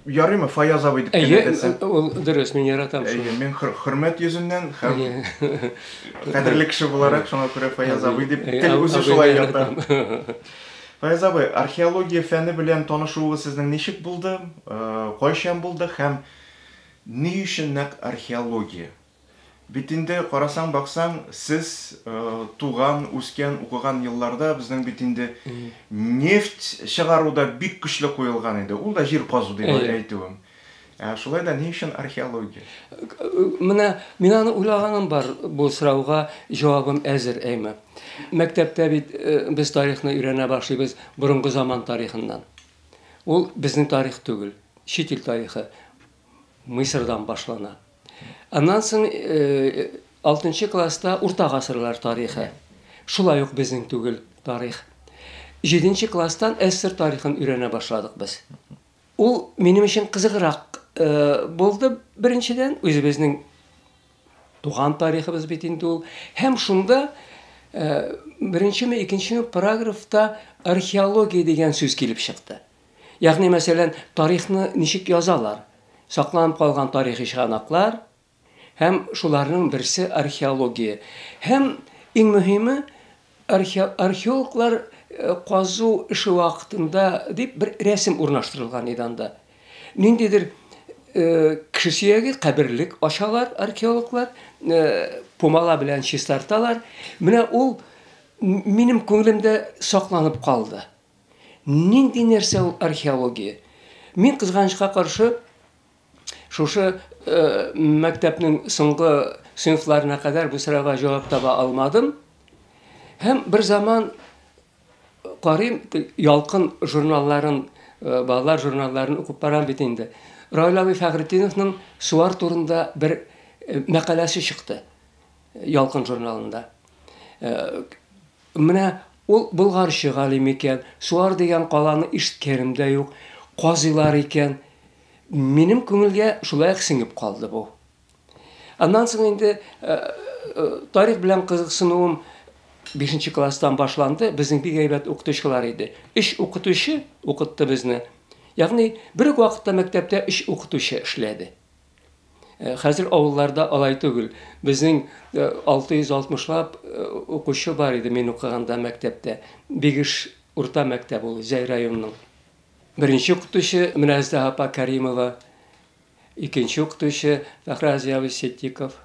ярыймы Фаяз абый дип кенә дәсәм. Ул дөрес, мин яратам шуны. Мен хөрмәт йөзеннән һәм кадерле кеше буларак шуңа күрә Фаяз абый дип тел үзе шулай ята. Фаяз абый, археология фәне белән танышуыгыз сезнең ничек булды? Кайчан булды һәм ни өчен нәкъ археология? Бит инде карасаң баксаң, сез туган, үскән, укыган елларда безнең бит инде нефть чыгаруда бик көчле куелган иде. Ул да җир казу дип әйтүем. Шулай да ни өчен археология? Менә мин аны уйлаганым бар, бу сорауга җавабым әзер әйме. Мәктәптә бит без тарихны өйрәнә башлыйбыз борынгы заман тарихыннан. Ул безнең тарих түгел, чит ил тарихы. Мисырдан башлана. Аннан соң 6-нчы класста урта гасырлар тарихы. Шулай ук безнең түгел тарих. 7-нчы класстан әср тарихын өйрәнә башладык без. Ул минем өчен кызыграк булды беренчедән, үзебезнең туган тарихыбыз бит инде ул. Һәм шунда беренчеме, икенчеме параграфта археология дигән сүз килеп чыкты. Ягъни мәсәлән, тарихны ничек язалар? Сакланып калган тарихи чыганаклар, һәм шуларның берсе археология. Һәм иң мөһиме, археологлар казу эше вакытында дип бер рәсем урнаштырылган иде анда. Ниндидер кеше сөяге каберлек ачалар археологлар, помала белән чистарталар. Менә ул минем күңелемдә сакланып калды. Нинди нәрсә ул археология? Мин кызганычка каршы шушы мәктәпнең соңгы сыйныфларына кадәр бу сорауга җавап таба алмадым. Һәм бер заман карыйм, ялкын журналларын, балалар журналларын укып барам бит инде. Раилави Фәхретдиновның суар турында бер мәкаләсе чыкты. Ялкын журналында. Менә ул булгарчы галим икән, суар дигән каланы ишеткәнем дә юк, казыйлар икән. Минем күңелгә шулай сеңеп калды бу. Аннан соң инде тарих белән кызыксынуым 5-нче класстан башланды. Безнең бик әйбәт укытучылар иде. 3 укытучы укытты безне. Ягъни бер вакытта мәктәптә 3 укытучы эшләде. Хәзер авылларда алай түгел. Безнең 660лап укучы бар иде мин укыганда мәктәптә. Бигеш урта мәктәп ул, Зәй районының. Birinci укытучы Мөнәздә апа Кәримова, икенче укытучы Фәхразия Сеттиков,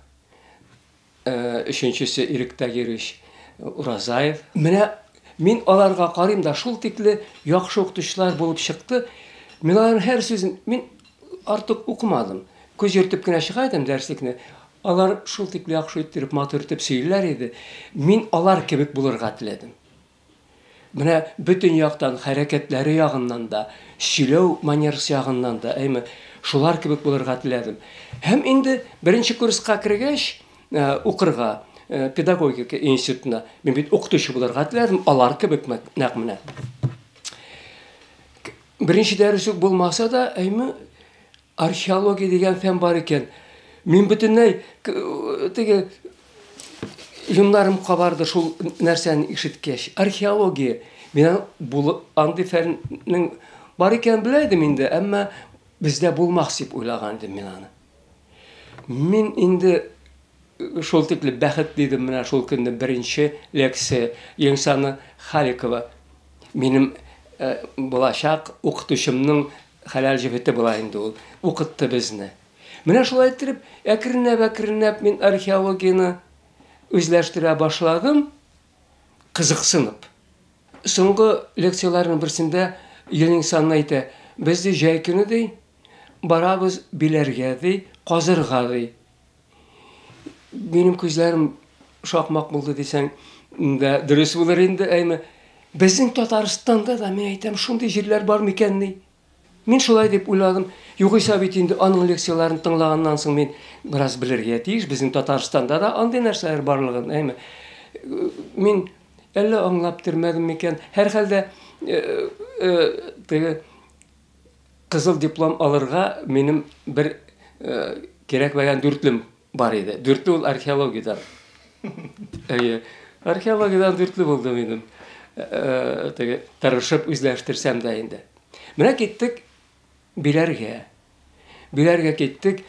өченчесе Ирек Тагирович Уразаев. Менә мин аларга карыйм да шул тикле яхшы укытучылар булып чыкты. Мин аларның һәр сүзен мин артык укымадым. Күз йөртеп кенә чыгайдым дәрслекне. Алар шул тикле яхшы иттереп, матур итеп сөйләр иде. Мин алар кебек булырга теләдем. Менә бүтән яктан хәрәкәтләре ягыннан да, сөйләү манерасы ягыннан да, әйме, шулар кебек булырга теләдем. Һәм инде беренче курска кергәч, укырга, педагогика институтына, мин бит укытучы булырга теләдем, алар кебек нәкъ менә. Беренче дәрес булмаса да, әйме, археология дигән фән бар икән. Мин бүтәнләй теге Юмнарым кабарды шул нәрсәне ишеткәч. Археология. Мин бу андый фәннең бар икән беләдем инде, әмма бездә булмас дип уйлаган идем мин аны. Мин инде шул тикле бәхет дидем менә шул көнне беренче лекция Еңсаны Халикова. Минем булачак укытучымның хәләл җефете була инде ул. Укытты безне. Менә шулай итеп, әкренләп мин археологияны үзләштерә башладым, кызыксынып. Соңгы лекцияларның берсендә Еңсан әйтә, бездә җәй көне ди, барабыз биләргә ди, казырга ди. Минем күзләрем шакмак булды дисәң, дөрес булыр инде, әйме. Безнең Татарстанда да мин әйтәм, шундый җирләр бар микән ди? Мин шулай дип уйладым. Югыйсә бит инде аның лекцияларын тыңлаганнан соң мин бераз белергә тиеш. Безнең Татарстанда да андый нәрсәләр барлыгын, әйме. Мин әллә аңлап тормадым микән? Һәр хәлдә теге кызыл диплом алырга минем бер кирәкмәгән дүртлем бар иде. Дүртле ул археологиядан. Археологиядан дүртле булды минем. Теге тырышып үзләштерсәм дә инде. Менә киттек биләргә. Биләргә киттек.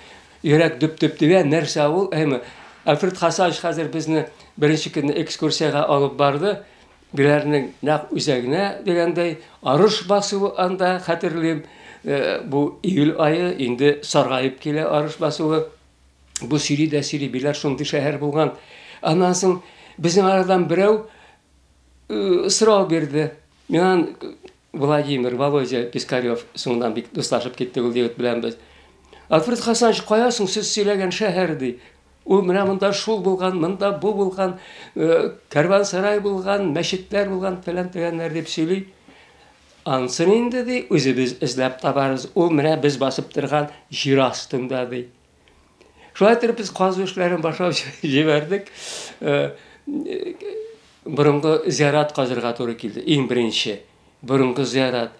Йөрәк дөп-дөп дигән нәрсә ул? Әйме, Альфред Хасанович хәзер безне беренче көнне экскурсияга алып барды. Биләрнең нәкъ үзәгенә дигәндәй арыш басуы анда хәтерлим. Бу июль айы инде саргаеп килә арыш басуы. Бу сөйли дә сөйли, биләр шундый шәһәр булган. Аннан соң безнең арадан берәү сорау бирде. Менә Владимир Володя Пискарев соңдан бик дуслашып киттек ул егет белән без. Альфред Хасанович, каясың сез сөйләгән шәһәр ди. Ул менә монда шул булган, монда бу булган, карвансарай булган, мәчетләр булган, фәлән төгәннәр дип сөйли. Ансын инде ди, үзебез эзләп табарыз. Ул менә без басып торган җир астында ди. Шулай итеп без казу эшләрен башлап җибәрдек. Борынгы зиярат казырга туры килде. Иң беренче борынгы зиярат.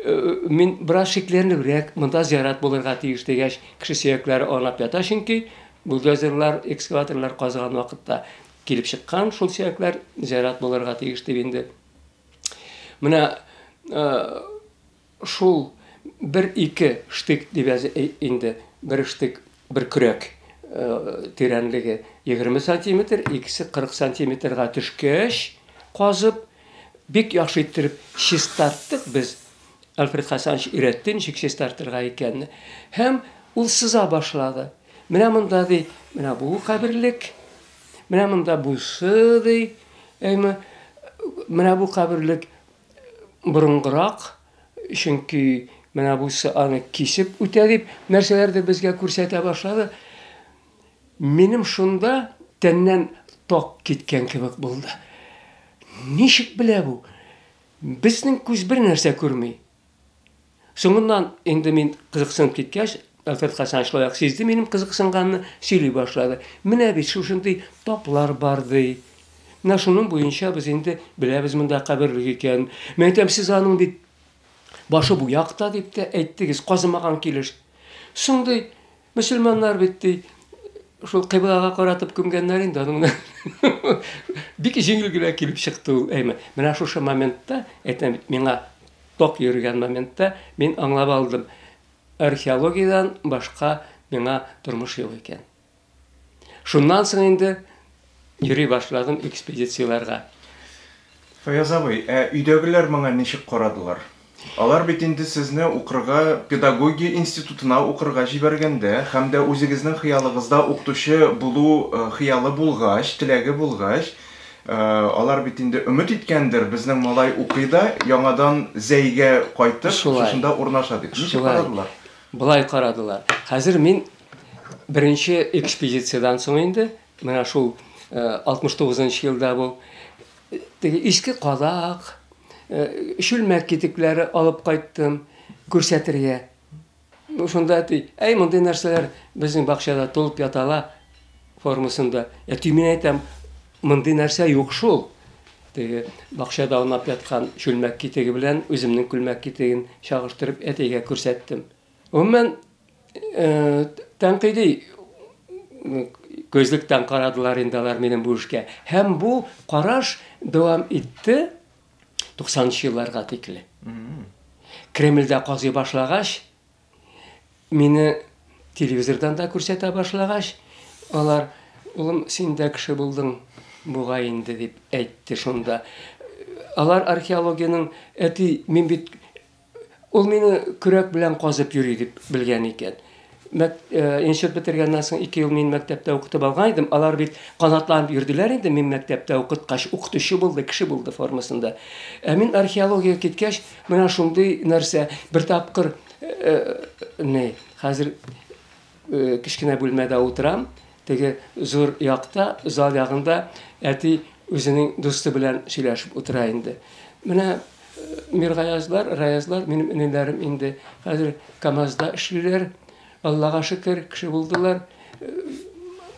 Мин бераз шикләнебрәк, монда зиярат булырга тиеш дигәч, кеше сөякләре анлап ята, чөнки бульдозерлар, экскаваторлар казыган вакытта килеп чыккан, шул сөякләр зиярат булырга тиеш дип инде. Менә шул 1-2 штык дип инде, бер штык, бер көрәк тирәнлеге 20 сантиметр, икесе 40 сантиметрга төшкәч, казып, бик яхшы иттереп чистарттык без. Альфред Хасанович өйрәтте, ничек чистартырга икәнне. Һәм ул сыза башлады. Менә монда ди, менә бу каберлек, менә монда бусы ди, менә бу каберлек борынгырак, чөнки менә бусы аны кисеп үтә дип нәрсәләрне безгә күрсәтә башлады. Минем шунда тәннән ток киткән кебек булды. Ничек белә бу? Безнең күз бер нәрсә күрми. Соңыннан инде мин кызыксынып киткәч, Альфред Хасанович лаяк сизде, минем кызыксынганны сөйли башлады. Менә бит шушындый таплар бар ди. Менә шуның буенча без инде беләбез монда каберлек икән. Мен әйтәм, сез аның бит башы бу якта дип тә әйттегез, казымаган килеш. Соңдый мөселманнар бит ди, шул кыйблага каратып күмгәннәр инде аның. Бик җиңел генә килеп чыкты ул. Менә шушы моментта, әйтәм, миңа ток йөргән моментта мин аңлап алдым. Археологиядан башка миңа тормыш юк икән. Шуннан соң инде йөри башладым экспедицияларга. Фаяз абый, өйдәгеләр моңа ничек карадылар? Алар бит инде сезне укырга, педагогия институтына укырга җибәргәндә, һәм дә үзегезнең хыялыгызда укытучы булу хыялы булгач, теләге булгач, алар бит инде өмет иткәндер, безнең малай укый да, яңадан зәйгә кайтып, шушында урнаша дип. Ничек карадылар? Булай карадылар. Хәзер мин беренче экспедициядан соң инде, менә шул 69-нчы елда бу иске кадак, шүлмәк китекләре алып кайттым күрсәтергә. Шунда ди, мондай нәрсәләр безнең бакчада толып ятала формасында. Мин әйтәм, мондай нәрсә юк шул. Бакчада аунап яткан шүлмәк китеге белән үземнең күлмәк китеген чагыштырып әтигә күрсәттем. Мен тәнкыйди gözlüktән карадылар инде алар минем бу эшкә. Һәм бу караш дәвам итте 90-нчы елларга тикле. Кремльдә казый башлагач, мине телевизордан да күрсәтә башлагач, алар, улым, син дә кеше булдың буга инде дип әйтте шунда. Алар археологияның мин бит ул мине көрәк белән казып йөри дип белгән икән. Институт бетергәннән соң 2 ел мин мәктәптә укытып алган идем. Алар бит канатланып йөрделәр инде, мин мәктәптә укыткач, укытучы булды, кеше булды формасында. Мин археология киткәч, менә шундый нәрсә бер тапкыр хәзер кичкенә бүлмәдә утырам, теге зур якта, зал ягында әти үзенең дусты белән сөйләшеп утыра инде. Менә Миргаязлар, Раязлар, минем энеләрем инде хәзер КамАЗда эшлиләр. Аллага шөкер, кеше булдылар.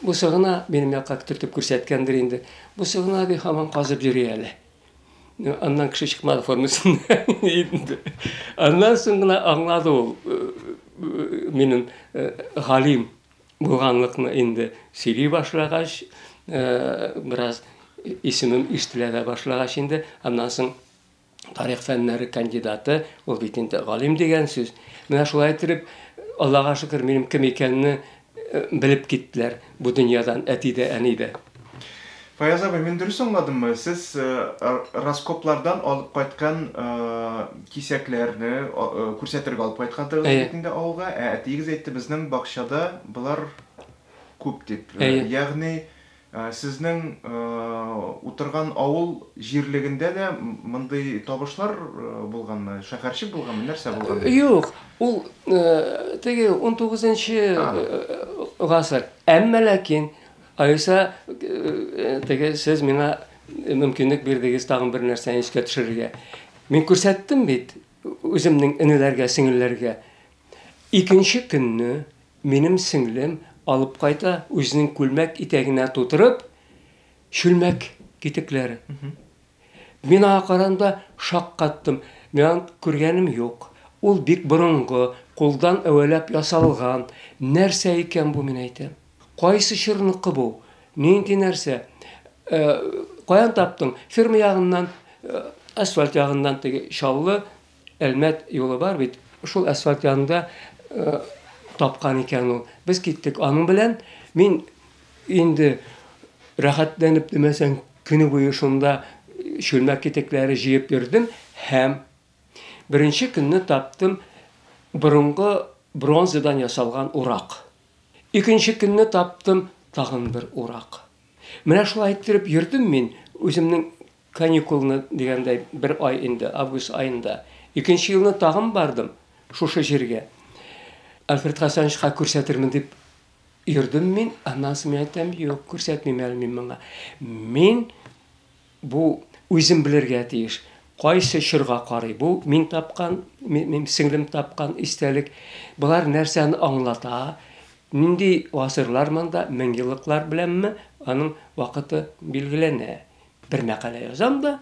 Бусы гына минем якка төртеп күрсәткәндер инде. Бусы гына ди һаман казып йөри әле. Аннан кеше чыкмады формасында инде. Аннан соң гына аңлады ул минем галим булганлыкны инде сөйли башлагач, бераз исемем ишетелә башлагач инде. Аннан соң тарих фәннәре кандидаты, ул бит инде галим дигән сүз. Менә шулай итеп, Аллага шөкер, минем кем икәнне белеп киттеләр бу дөньядан, әтидә, әнидә. Фаяз абый, мен дөрес аңладыммы? Сез раскоплардан алып кайткан кисәкләрне күрсәтергә алып кайткандыгыз бит инде авылга, әтигез әйтте, безнең бакчада булар күп дип. Ягъни сезнең утырган авыл җирлегендә дә мондый табышлар булганмы? Шәһәрчек булганмы? Нәрсә булган? Юк, ул теге 19-нчы гасыр. Әмма ләкин Айса, теге сез миңа мөмкинлек бирдегез тагын бер нәрсәне искә төшерергә. Мин күрсәттем бит үземнең энеләргә, сеңелләргә. Икенче көнне минем сеңлем алып кайта, үзенең күлмәк итәгенә тутырып, шүлмәк китекләре. Мин аңа каранда шаккаттым. Мин күргәнем юк. Ул бик борынгы, кулдан әвәләп ясалган нәрсә икән бу, мин әйтәм. Кайсы чырныкы бу? Нинди нәрсә? Каян таптың? Ферма ягыннан, асфальт ягыннан теге шаллы Әлмәт юлы бар бит. Шул асфальт ягында тапкан икән ул. Без киттек аның белән. Мин инде рәхәтләнеп демәсәң, көне буе шунда шүлмәк китекләре җыеп йөрдем һәм беренче көнне таптым борынгы бронзадан ясалган урак. Икенче көнне таптым тагын бер урак. Менә шулай итеп йөрдем мин үземнең каникулны дигәндәй бер ай инде, август айында. Икенче елны тагын бардым шушы җиргә. Альфред Хасановичка күрсәтермен дип йөрдем мин, аннан соң әйтәм, юк, күрсәтмим әле мин моңа. Мин бу үзем белергә тиеш. Кайсы чорга карый бу? Мин тапкан, мин сеңлем тапкан истәлек. Булар нәрсәне аңлата? Нинди гасырлар монда, меңеллыклар беләнме? Аның вакыты билгеләнә. Бер мәкалә язам да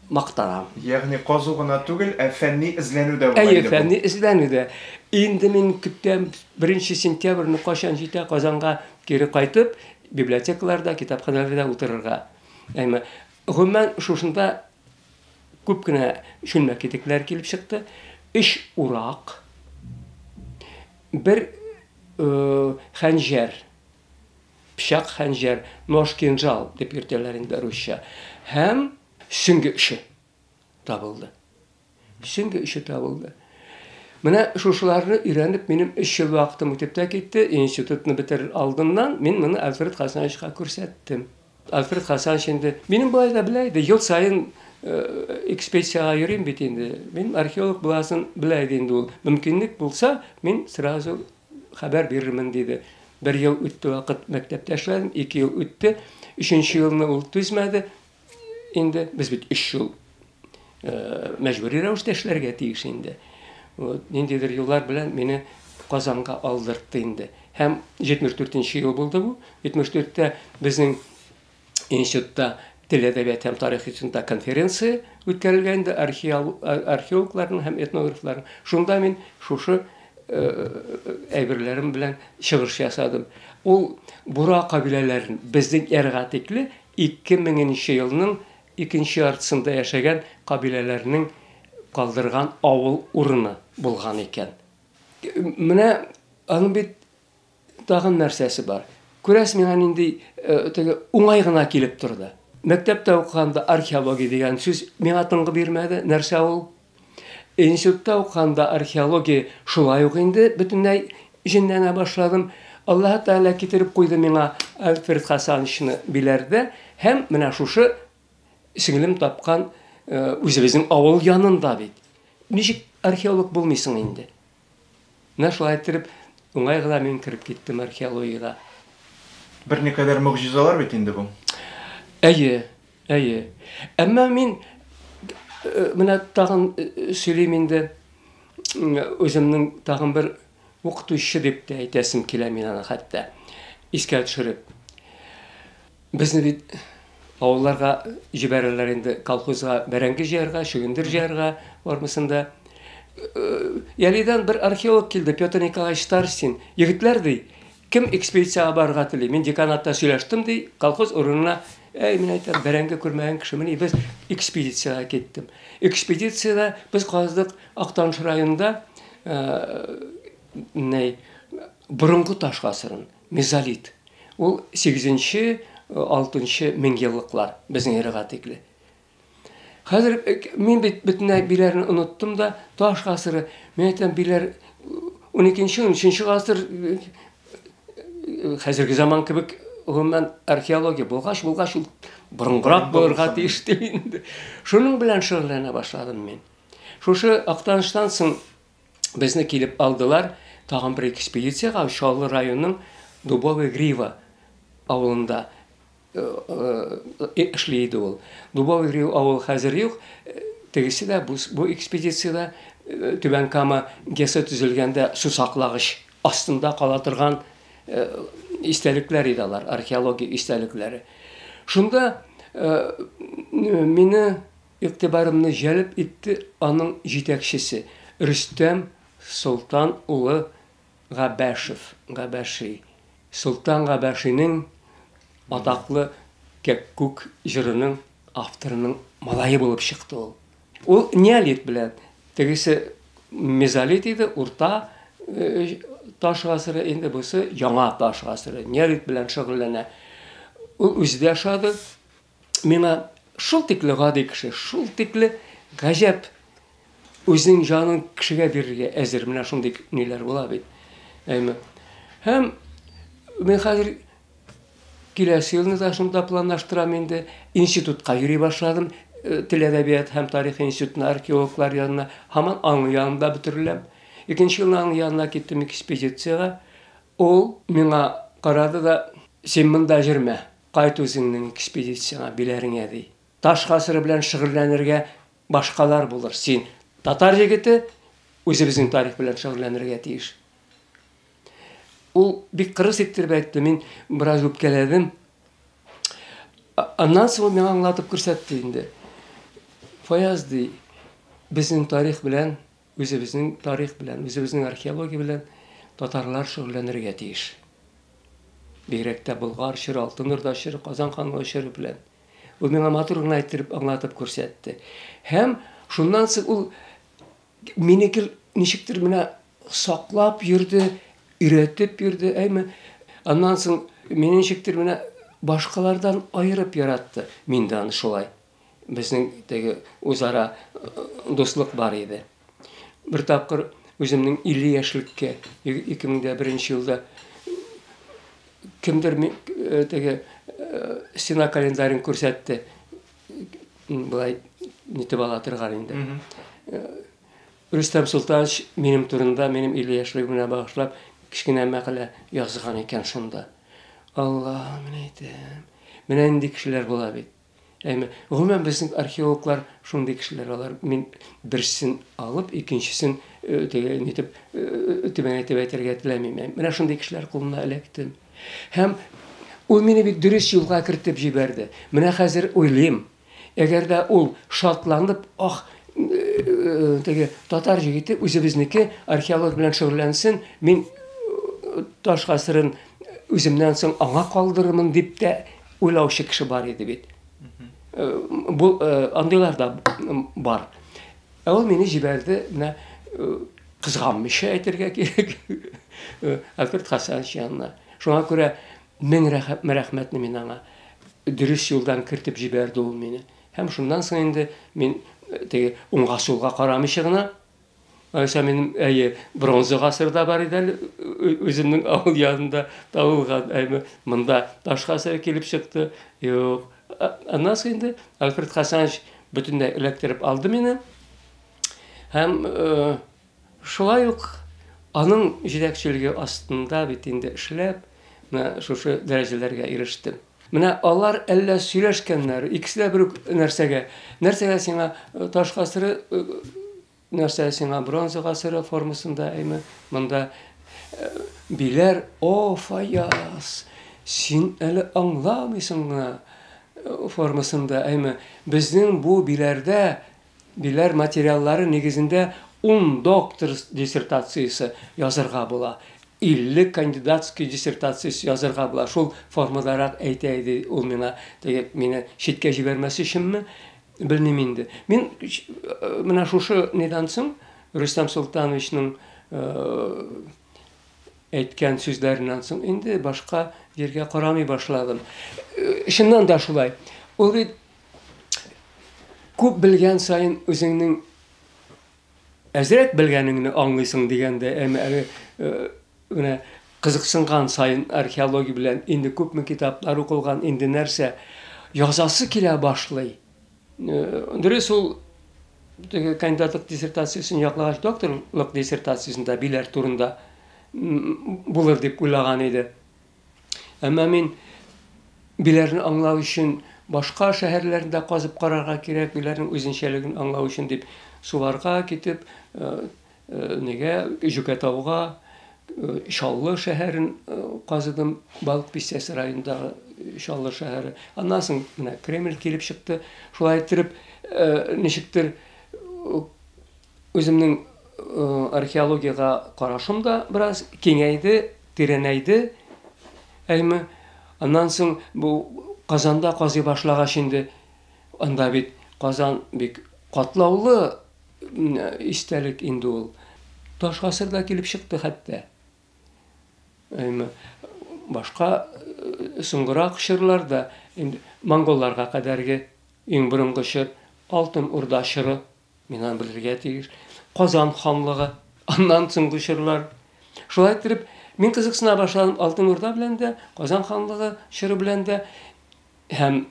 мактанам. Ягъни казу гына түгел, фәнни эзләнүдә булган. Фәнни эзләнүдә. Инде мин көттем 1 сентябрьне кашан җитә Казанга кире кайтып, библиотекаларда, китапханәләрдә утырырга. Әйме, гомумән шушында күп кенә шүлмәк китекләр килеп чыкты. 3 урак, бер хәнҗәр, пычак хәнҗәр, нож кинжал дип йөртәләр инде русча. Һәм сөңге ише табылды. Сөңге ише табылды. Менә шушыларны өйрәнеп, минем 3 ел вакытым үтеп тә китте. Институтны бетерер алдыннан мин моны Альфред Хасановичка күрсәттем. Альфред Хасанович инде минем болай да белә иде, ел сайын экспедицияга йөрим бит инде. Мин археолог буласын белә иде инде ул. Мөмкинлек булса, мин сразу хәбәр бирермен диде. 1 ел үтте вакыт мәктәптә эшләдем, 2 ел үтте. 3нче елны ул түзмәде. Инде без бит 3 ел мәҗбүри рәвештә эшләргә тиеш инде. Ниндидер юллар белән мине Казанга алдыртты инде. Һәм 74нче ел булды бу. 74тә безнең институтта Тел әдәбият һәм тарих өчен конференция үткәрелгәнде археологларның һәм этнографларның. Шунда мин шушы әйберләрем белән чыгыш ясадым. Ул бура кабиләләрен безнең ярга тикле 2000нче елның 2нче яртысында яшәгән кабиләләрнең калдырган авыл урыны булган икән. Менә аның бит тагын нәрсәсе бар. Күрәс миңа нинди теге уңай гына килеп торды. Мәктәптә укыганда археология дигән сүз миңа тыңгы бирмәде. Нәрсә ул? Институтта укыганда археология шулай ук инде бөтенләй җенләнә башладым. Аллаһ Тәгалә китереп куйды миңа Альфред Хасановичны биләрдә һәм менә шушы сеңлем тапкан үзебезнең авыл янында бит. Ничек археолог булмыйсың инде? Менә шулай итеп уңай гына мин кирип киттем археологиягә. Бер никадәр мөгъҗизалар бит инде бу. Әйе. Әмма мин менә тагын сөйлим инде үземнең тагын бер укытучы дип тә әйтәсем килә мин аны хәтта искә төшереп. Безне бит авылларга җибәрәләр инде колхозга, бәрәңге җыярга, шөгендер җыярга бармысында. Ялидан бер археолог килде, Петр Николаевич Старостин. Егетләр ди, кем экспедицияга барырга тели? Мин деканатта сөйләштем ди, колхоз урынына Мен әйтәм, бәрәңге күрмәгән кешемен, без экспедицияга киттем. Экспедицияда без каздык Актаныш районында борынгы таш гасырын, мезолит. Ул 8-6 мең еллыклар безнең эрага тикле. Хәзер мин бөтенләй биләрне оныттым да, таш гасыры, мен әйтәм, биләр 12-13 гасыр хәзерге заман кебек гомумән археология булгач борынгырак булырга тиеште инде. Шуның белән шөгыльләнә башладым мин. Шушы Актаныштан соң безне килеп алдылар, тагын бер экспедицияга Чаллы районының Дубовая Грива авылында эшләйде ул. Дубовая Грива авыл хәзер юк. Тегесе дә бу экспедицияда Түбән Кама гесе төзелгәндә су саклагыч астында кала торган истәлекләр иде алар, археология истәлекләре. Шунда мине игътибарымны җәлеп итте аның җитәкчесе Рөстәм Солтан улы Габәши. Солтан Габәшинең атаклы Кәккүк җырының авторының малае булып чыкты ул. Ул неолит белән, тегесе мезолит иде, урта таш гасыры, инде бусы яңа таш гасыры, неолит белән шөгыльләнә. Ул үзе дә яшады. Миңа шул тикле гади кеше, шул тикле гаҗәп үзенең җанын кешегә бирергә әзер, менә шундый ниләр була бит. Һәм мен хәзер киләсе елны да шунда планлаштырам инде. Институтка йөри башладым. Тел әдәбият һәм тарих институтына, археологлар янына, һаман аның янында бетереләм. 2нче елны аның янына киттем экспедицияга. Ул миңа карады да, син монда җөрмә, кайт үзеңнең экспедицияңа, биләреңә ди. Таш гасыры белән шөгыльләнергә башкалар булыр. Син татар җегете үзебезнең тарих белән шөгыльләнергә тиеш. Ул бик кырыс иттереп әйтте, мин бераз үпкәләдем. Аннан соң миңа аңлатып күрсәтте инде. Фаяз ди, безнең тарих белән, үзебезнең тарих белән, үзебезнең археология белән татарлар шөгыльләнергә тиеш. Бигрәк тә Болгар чоры, Алтын Урда чоры, Казан ханлыгы чоры белән. Ул миңа матур гына әйтеп, аңлатып күрсәтте. Һәм шуннан соң ул мине ничектер менә саклап йөрде, өйрәтеп йөрде, Аннан соң мине ничектер менә башкалардан айырып яратты. Мин дә аны шулай. Безнең теге үзара дуслык бар иде. Бер тапкыр үземнең 50 яшьлеккә 2001 елда кемдер теге стена календарен күрсәтте. Булай нитеп ала торган инде. Рөстәм Солтанович минем турында, минем 50 яшьлегемә багышлап кичкенә мәкалә язган икән шунда. Алла, мен әйтәм. Менә инде кешеләр була бит. Гомумән безнең археологлар шундый кешеләр алар. Мин берсен алып, икенчесен теге нитеп төбән әйтеп әйтергә теләмим. Менә шундый кешеләр кулына эләктем. Һәм ул мине бик дөрес юлга кертеп җибәрде. Менә хәзер уйлыйм, әгәр дә ул шатланып, теге татар җегете үзебезнеке археология белән шөгыльләнсен, мин таш гасырын үземнән соң аңа калдырырмын дип тә уйлаучы кеше бар иде бит. Бу андыйлар да бар. Ул мине җибәрде, менә кызганмыйча әйтергә кирәк. Алфред Хасанович янына. Шуңа күрә мең рәхмәтне мин аңа. Дөрес юлдан кертеп җибәрде ул мине. Һәм шуннан соң инде мин теге уңга-сулга карамыйча гына, минем бронза гасырда бар иде, үземнең авыл янында табылган, монда таш гасыры килеп чыкты. Юк. Аннан соң инде Алфред Хасанович бөтенләй эләктереп алды мине. Һәм шулай ук аның җитәкчелеге астында бит инде эшләп, менә шушы дәрәҗәләргә ирештем. Менә алар әллә сөйләшкәннәр, икесе дә бер нәрсәгә сиңа таш гасыры, нәрсәгә сиңа бронза гасыры формасында, монда биләр, Фаяз, син әле аңламыйсың гына формасында, безнең бу биләр материаллары нигезендә 10 доктор диссертациясе язарга була. 50 кандидатский диссертациясы язырга була. Шул формадарак әйтә ул мине шиткә җибәрмәсе өченме? Белмим инде. Мин менә шушы нидан соң Рөстәм Солтановичның әйткән сүзләреннән соң инде башка җиргә карамый башладым. Шуннан да шулай. Ул бит күп белгән сайын үзеңнең әзрәк белгәнеңне аңлыйсың дигәндә, менә кызыксынган сайын археология белән инде күпме китаплар укылган, инде нәрсә язасы килә башлый. Дөрес, ул кандидатлык диссертациясын яклагач, докторлык диссертациясында биләр турында булыр дип уйлаган иде. Әмма мин биләрне аңлау өчен башка шәһәрләрдә казып карарга кирәк, биләрнең үзенчәлеген аңлау өчен дип суларга китеп, Жүкәтауга, Шаллы шәһәрен казыдым, Балык Бистәсе районындагы Шаллы шәһәре. Аннан соң менә Кремль килеп чыкты. Шулай итеп, ничектер үземнең археологиягә карашым да бераз киңәйде, тирәнәйде. Аннан соң бу Казанда казый башлагач инде, анда бит Казан бик катлаулы истәлек инде ул. Таш гасырда килеп чыкты хәтта. Башка соңгырак чырларда инде монголларга кадәрге иң борынгы чыр Алтын Урда чыры, миннән белергә тиеш, Казан ханлыгы, аннан соңгы чырлар. Шулай итеп, мин кызыксына башладым Алтын Урда белән дә, Казан ханлыгы чыры белән дә. Һәм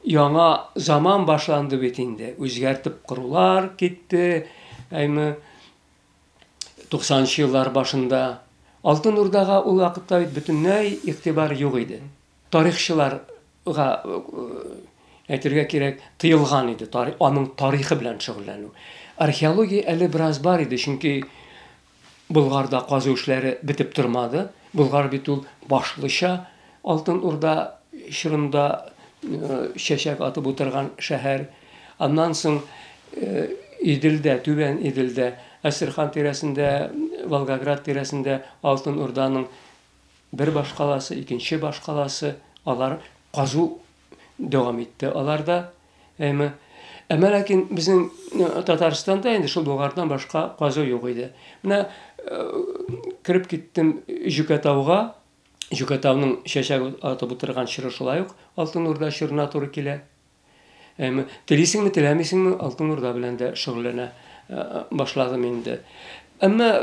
яңа заман башланды бит инде. Үзгәртеп корулар китте. 90-нчы еллар башында Алтын Урдага ул вакытта бөтенләй игътибар юк иде. Тарихчыларга әйтергә кирәк, тыелган иде аның тарихы белән шөгыльләнү. Археология әле бераз бар иде, чөнки Булгарда казу эшләре битеп тормады. Булгар бит ул башлыча Алтын Урда чырында чәчәк атып утырган шәһәр. Аннан соң Иделдә, Түбән Иделдә, Әстерхан тирәсендә, Волгоград тирәсендә Алтын Урданың бер башкаласы, икенче башкаласы, алар казу дәвам итте. Аларда ләкин безнең Татарстанда инде шул Булгардан башка казу юк иде. Менә кирип киттем Жүкәтауга. Жүкәтауның чәчәк атып утырган чыры шулай ук Алтын Урда чырына туры килә. Телисеңме, теләмисеңме, Алтын Урда белән дә шөгыльләнә башладым инде. Әмма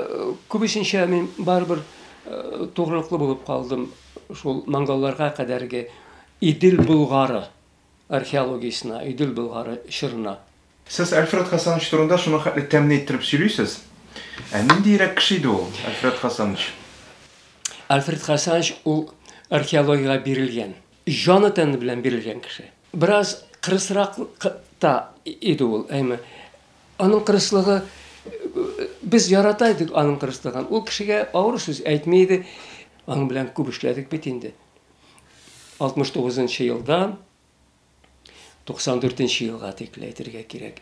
күбесенчә мин барыбер тугрылыклы булып калдым шул монголларга кадәрге Идел Булгары археологиясына, Идел Булгары чырына. Сез Альфред Хасанович турында шуны хәтле тәмин иттереп сөйлисез. Ниндирәк кеше иде ул, Альфред Хасанович? Альфред Хасанович ул археологиягә бирелгән, җаны тәне белән бирелгән кеше. Бераз кырысрак та иде ул, аның кырыслыгы, без ярата идек аның кырыслыгын. Ул кешегә авыр сүз әйтмәйде, аның белән күп эшләдек бит инде. 69-нчы елдан 94-нчы елга тикле әйтергә кирәк,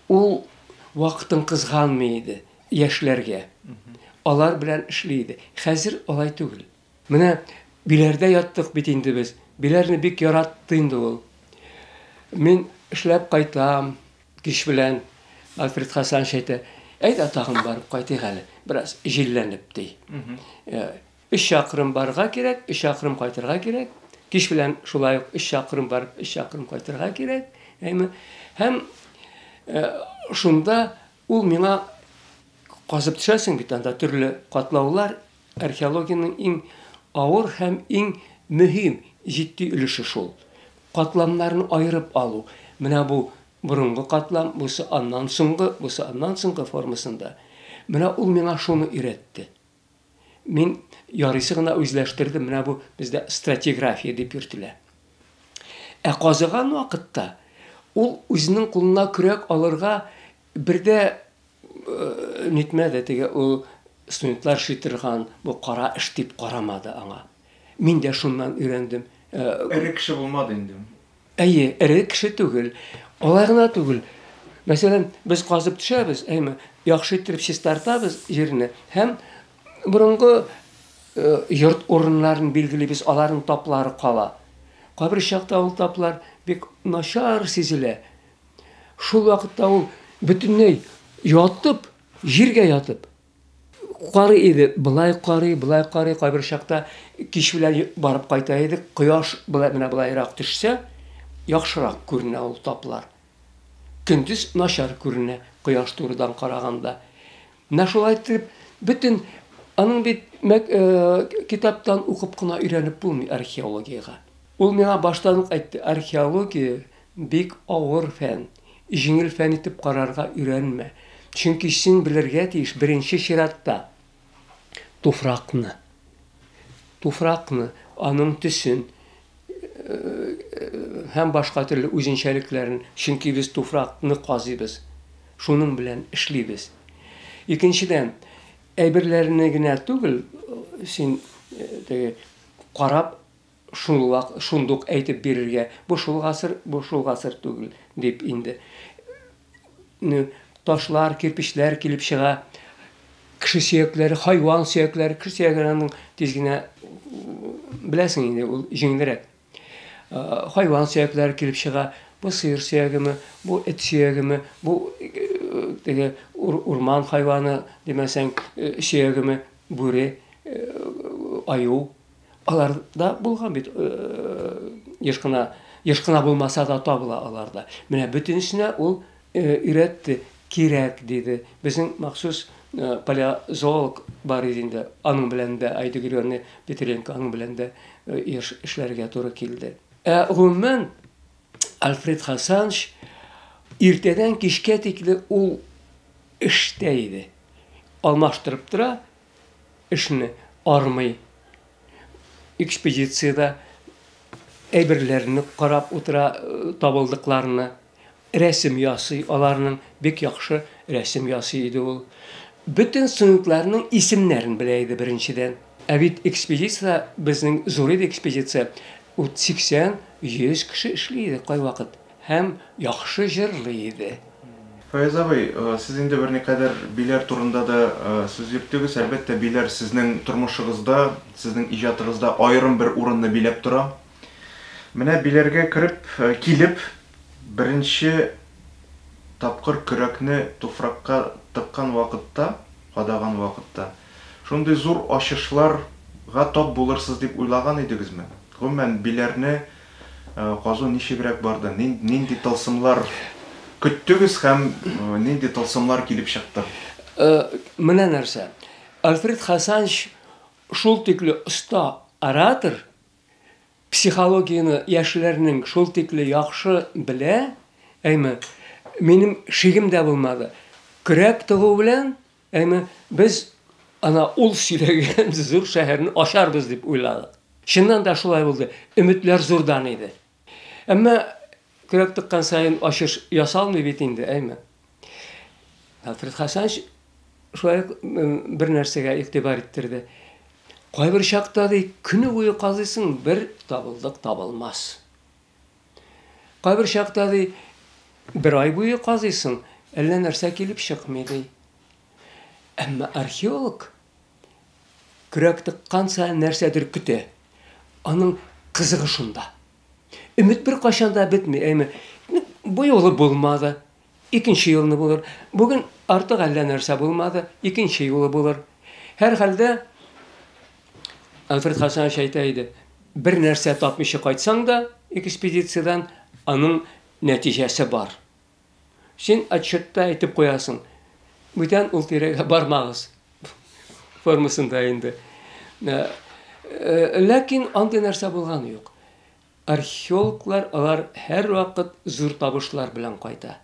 Ул вакытын кызганмый иде яшьләргә. Алар белән эшләйде. Хәзер алай түгел. Менә биләрдә яттык бит инде без. Биләрне бик яратты инде ул. Мин эшләп кайтам, кич белән Альфред Хасанович әйтә, әйдә тагын барып кайтыйк әле, бераз җилләнеп ди. 3 чакрым барга кирәк, 3 чакрым кайтырга кирәк. Кич белән шулай ук 3 чакрым барып, 3 чакрым кайтырга кирәк. Һәм шунда ул миңа казып төшәсең бит, анда төрле катлаулар, археологиянең иң авыр һәм иң мөһим, җитди өлеше шул. Катламнарны айырып алу. Менә бу борынгы катлам, бусы аннан соңгы формасында. Менә ул миңа шуны өйрәтте. Мин ярыйсы гына үзләштердем, менә бу бездә стратиграфия дип йөртелә. Казыган вакытта ул үзенең кулына көрәк алырга бердә нитмәде, теге ул студентлар шитерган бу кара эш дип карамады аңа. Мин дә шуннан өйрәндем. Эре кеше булмады инде. Эре кеше түгел. Алай гына түгел. Мәсәлән, без казып төшәбез, яхшы итеп чистартабыз җирне. Һәм Burunғы yurt орынларын белгілейбіз, алардың таплары қала. Қабір шақта ол таплар бек нашар сезіле. Шул вақытта ол бүтінней ятып, жерге ятып. Қарый еді, бұлай қарый, қабір шақта кешвілер барып қайта еді, құяш бұлайрақ түшсе, яқшырақ көріне ол таплар. Күндіз нашар көріне, құяш турыдан қарағанда. Нашылай тұрып, бүтін аның бет китаптан оқып қына үйреніп болмай археологияға. Ол меңа баштанық айтты, археология бек ауыр фән, жеңіл фән етіп қарарға үйренме. Чөнки сен білерге тиіш бірінші ширатта туфрақны, аның түсін, һәм башқа түрлі өзеншәліклерін, чөнки біз туфрақны қазыбыз, шуның білән ішлейбіз. Икенчедән, әйберләріне генә түгел, сен қарап, шундук әйтеп берергә, бу шул гасыр түгел, дип инде. Ташлар, кирпечләр килеп чыга, кеше сөякләре, хайван сөякләре, кеше сөякләренең тизгенә беләсең инде, ул җиңелрәк. Хайван сөякләре килеп чыга, бу сыер сөягеме, бу эт сөягеме, бу урман хайваны демәсәң сөягеме, бүре, аю. Аларда булган бит, ешкына булмаса да табыла аларда. Менә бөтенесенә ул өйрәтте. Кирәк диде. Безнең махсус палеозолог бар инде. Аның белән дә Айдыгырьне Петренко аның белән дә эшләргә туры килде. Гомумән Альфред Хасанович иртәдән кичкә тикле ул эштә иде. Алмаштырып тора эшне, армый. Экспедицияда әйберләрне карап утыра, табылдыкларны рәсем ясый, аларның бик яхшы рәсем ясый иде ул. Бүтән сынукларның исемнәрен белә иде беренчедән. Ә бит экспедиция, безнең зур иде экспедиция, 80-100 кеше эшли иде кай вакыт. Һәм яхшы җырлый иде. Фаяз абый, сез инде берникадәр биләр турында да сүз йөрттегез. Әлбәттә, биләр сезнең тормышыгызда, сезнең иҗатыгызда аерым бер урынны биләп тора. Менә биләргә килеп, Беренче тапкыр көрәкне туфракка тыккан вакытта, кадаган вакытта, шундый зур ачышларга тап булырсыз дип уйлаган идегезме? Гомумән биләрне казу ничегрәк барды? Нинди тылсымлар көттегез һәм нинди тылсымлар килеп чыкты? Менә нәрсә? Альфред Хасанович шул тикле оста оратор, психологияны яшьләрнең шул тикле яхшы белә, минем шигем дә булмады. Көрәк тыгу белән, без ана ул сөйләгән зур шәһәрне ашарбыз дип уйладык. Чыннан да шулай булды. Өметләр зурдан иде. Әмма көрәк тыккан сайын ашыш ясалмый бит инде, Альфред Хасанович шулай бер нәрсәгә игътибар иттерде. Кайбер чакта көне буе казыйсың, бер табылдык табылмас. Кайбер чакта бер ай буе казыйсың, әллә нәрсә килеп чыкмый. Әмма археолог көрәк тыккан сайын нәрсәдер көтә. Аның кызыгы шунда. Өмет бер кашанда бетмей. Бу юлы булмады, икенче елны булыр. Бүген артык әллә нәрсә булмады, икенче юлы булыр. Һәр хәлдә Альфред Хасанович әйтә иде, бер нәрсә тапмыйча кайтсаң да, экспедициядан аның нәтиҗәсе бар. Син отчетта әйтеп куясың. Бүтән ул тирәгә бармагыз. Формасында инде. Ләкин андый нәрсә булган юк. Археологлар алар һәр вакыт зур табышлар белән кайта.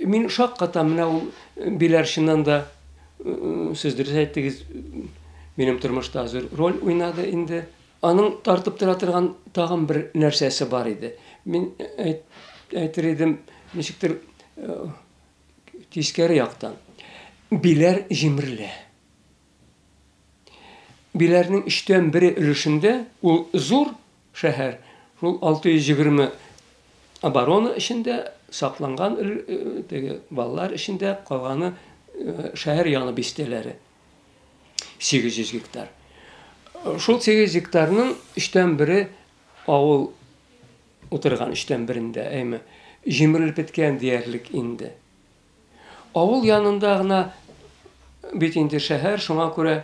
Мин шакката менә ул биләрченнән да сез дөрес әйттегез, минем тормышта зур роль уйнады инде. Аның тартып тора торган тагын бер нәрсәсе бар иде. Мин әйтер идем, ничектер тискәре яктан. Биләр җимерле. Биләрнең 3/1 өлешендә ул зур шәһәр, шул 620 оборона эчендә сакланган балалар эчендә калганы шәһәр яны бистәләре. 800 гектар. Шул 8 гектарның 3тән бире авыл утырган 3тән бирендә, әйме, җимерелеп беткән диярлек инде. Авыл янында гына бит инде шәһәр, шуңа күрә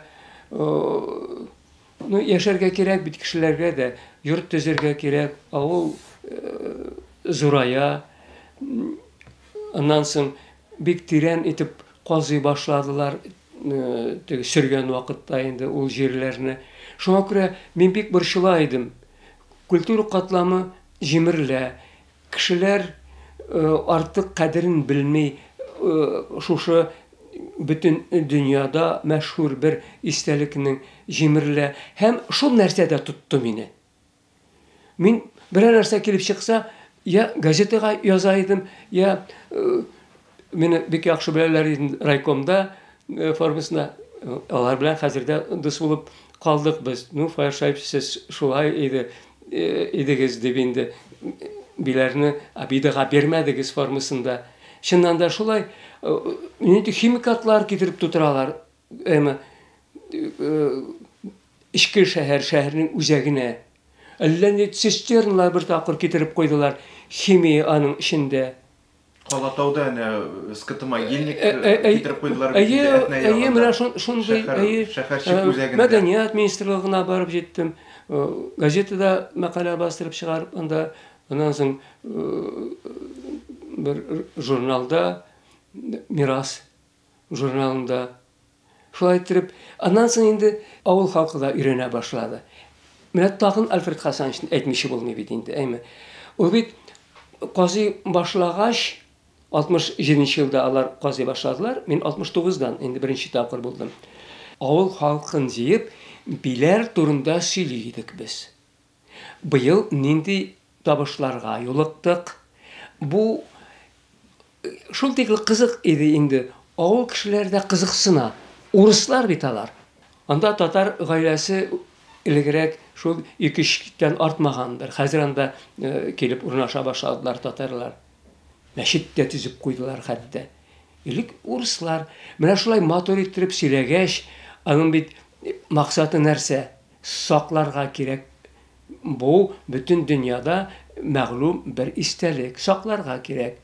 яшәргә кирәк бит кешеләргә дә, йорт төзергә кирәк, авыл зурая. Аннан соң бик тирән итеп казый башладылар, сөргән вакытта инде ул җирләрне. Шуңа күрә мин бик борчыла идем. Культура катламы җимерелә, кешеләр артык кадерен белми, шушы bütün dünyada мәшһүр бер истәлекнең җимерелә, һәм шул нәрсәдә тотты мине. Мин берәр нәрсә килеп чыкса, я газетага яза идем, я мине бик яхшы беләләр иде райкомда формасына, алар белән хәзердә дус булып калдык без. Ну, Файершайп, сез шулай идегез дип инде биләрне абидага бермәдегез формасында. Чыннан да шулай химикатлар китереп тутыралар, ичке шәһәрнең үзәгенә. Әллә ни цистерналар бер тапкыр китереп куйдылар, химия аның эчендә. Калатауда скотомогильник китереп куйдылар. Менә шундый шәһәрчек үзәгендә. Мәдәният министрлыгына барып җиттем. Газетада мәкалә бастырып чыгарып, анда аннан соң bir jurnalda, Miras jurnalında şulay ettirip, ondan soň indi awul halky da öýrene başlady. Menä tagyn Alfred Hasanovичтин ätmişi bolmaýby indi, äme. O bit qazy başlagaç 67-nji ýylda alar qazy başladylar. Men 69-dan indi birinji tapyr boldum. Awul halkyn җыеп, biler turunda söýleýdik biz. Bıýıl nindi tabışlarga ýolukdyk. Bu şol tekli kızık idi indi. Awul kişilerde kızıksına. Uruslar bitalar. Anda Tatar gaýlesi ilgirek şol 2-3-den artmagandır. Häzir anda kelip urnaşa başladylar tatarlar. Meşit de tüzüp koydular hatta. İlk uruslar. Menä şolay motor ettirip silegäş, anyň bit maksаты нәрсә? Saklarga kirek. Bu bütün dünyada мәгълүм bir истәлек. Saklarga kirek.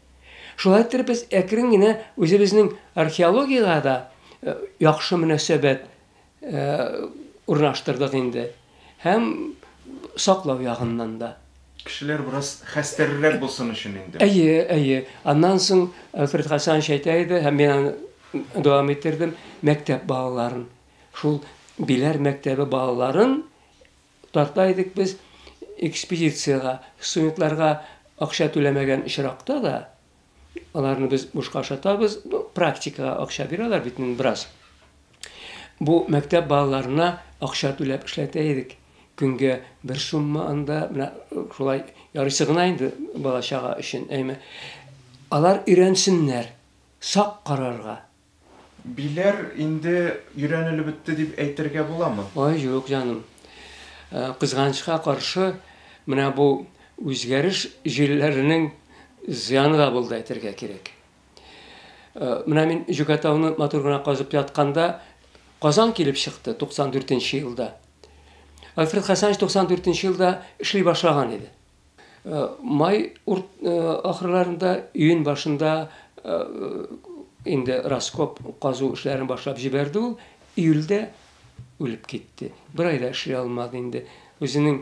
Şolay ettirip biz äkrin gine özübizning arxeologiyага da yaxşı münasebet urnaştırdyk indi. Hem saklaw ýagyndan da. Kişiler biraz hästerrek bolsun üçin indi. Äýe. Andan soň Alfred Hasanovich aýtdy, hem men dowam ettirdim, mektep balalaryn. Şol biler mektebi balalaryn tartaydyk biz ekspedisiýaga, studentlarga akşa tölemegen işrakda da alarny biz boşka aşatabız, praktikaga akşa berýärler bitinin biraz. Bu mektep balalaryna akşa tölep işletäýdik. Günge bir summa anda şolay yarısygyna indi bala şaga işin äme. Alar öýrensinler, sak kararga. Biler indi ýörenilip bitdi diп äýtirge bolamy? Ay ýok canım. Kızgançka karşı menä bu özgeriş jilleriniň zyany da boldy äýtirge kerek. Menä men Jukatawny motoruna qazyp ýatkanda Kazan kelip çykdy 94-nji ýylda. Alfred Hasanovich 94-nji ýylda işli başlagan idi. May ahyrlarynda, iýin başynda indi raskop qazuw işlerini başlap jiberdi ul. İýulda ölüp gitdi. Bir aýda işley almady indi. Özüniň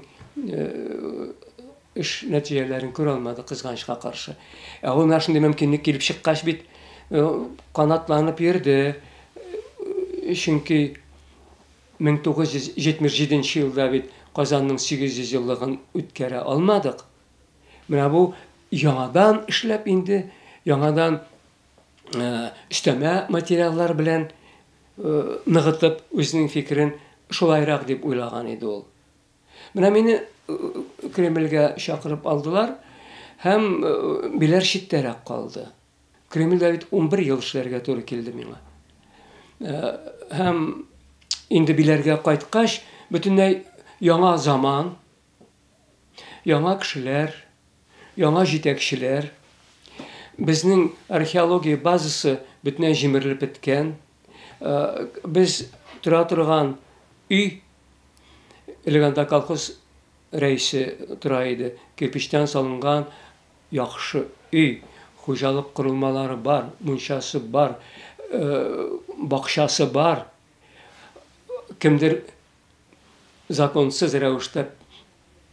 iş netijelerini görä almady kızgançka karşı. Ol şunday mümkinlik kelip çykkaç bit kanatlanyp ýerde. Çünki 1977-nji ýylda bit Kazanyň 800 ýyllygyn ütkere almadyk. Menä bu ýaňadan işlep indi, ýaňadan işleme materiallar bilen nygytyp özüniň fikirin şolaýrak diп uýlagan idi ol. Menä meni Kremlge şakyryp aldylar, hem biler şitterek kaldı. Kremlde bit 11 ýyl işlerge tory keldi meňe. Hem indi bilerge gaýtkaç bütünlei ýaňa zaman, ýaňa kişiler, ýaňa jitekçiler, bizning arxeologiya bazasy bütünlei jimerilip bitken. Biz тора торган үй, элеганда колхоз рәисе тора иде, кирпичтән салынган яхшы үй, хуҗалык корылмалары бар, мунчасы бар, бакчасы бар. Кемдер законсыз рәвештә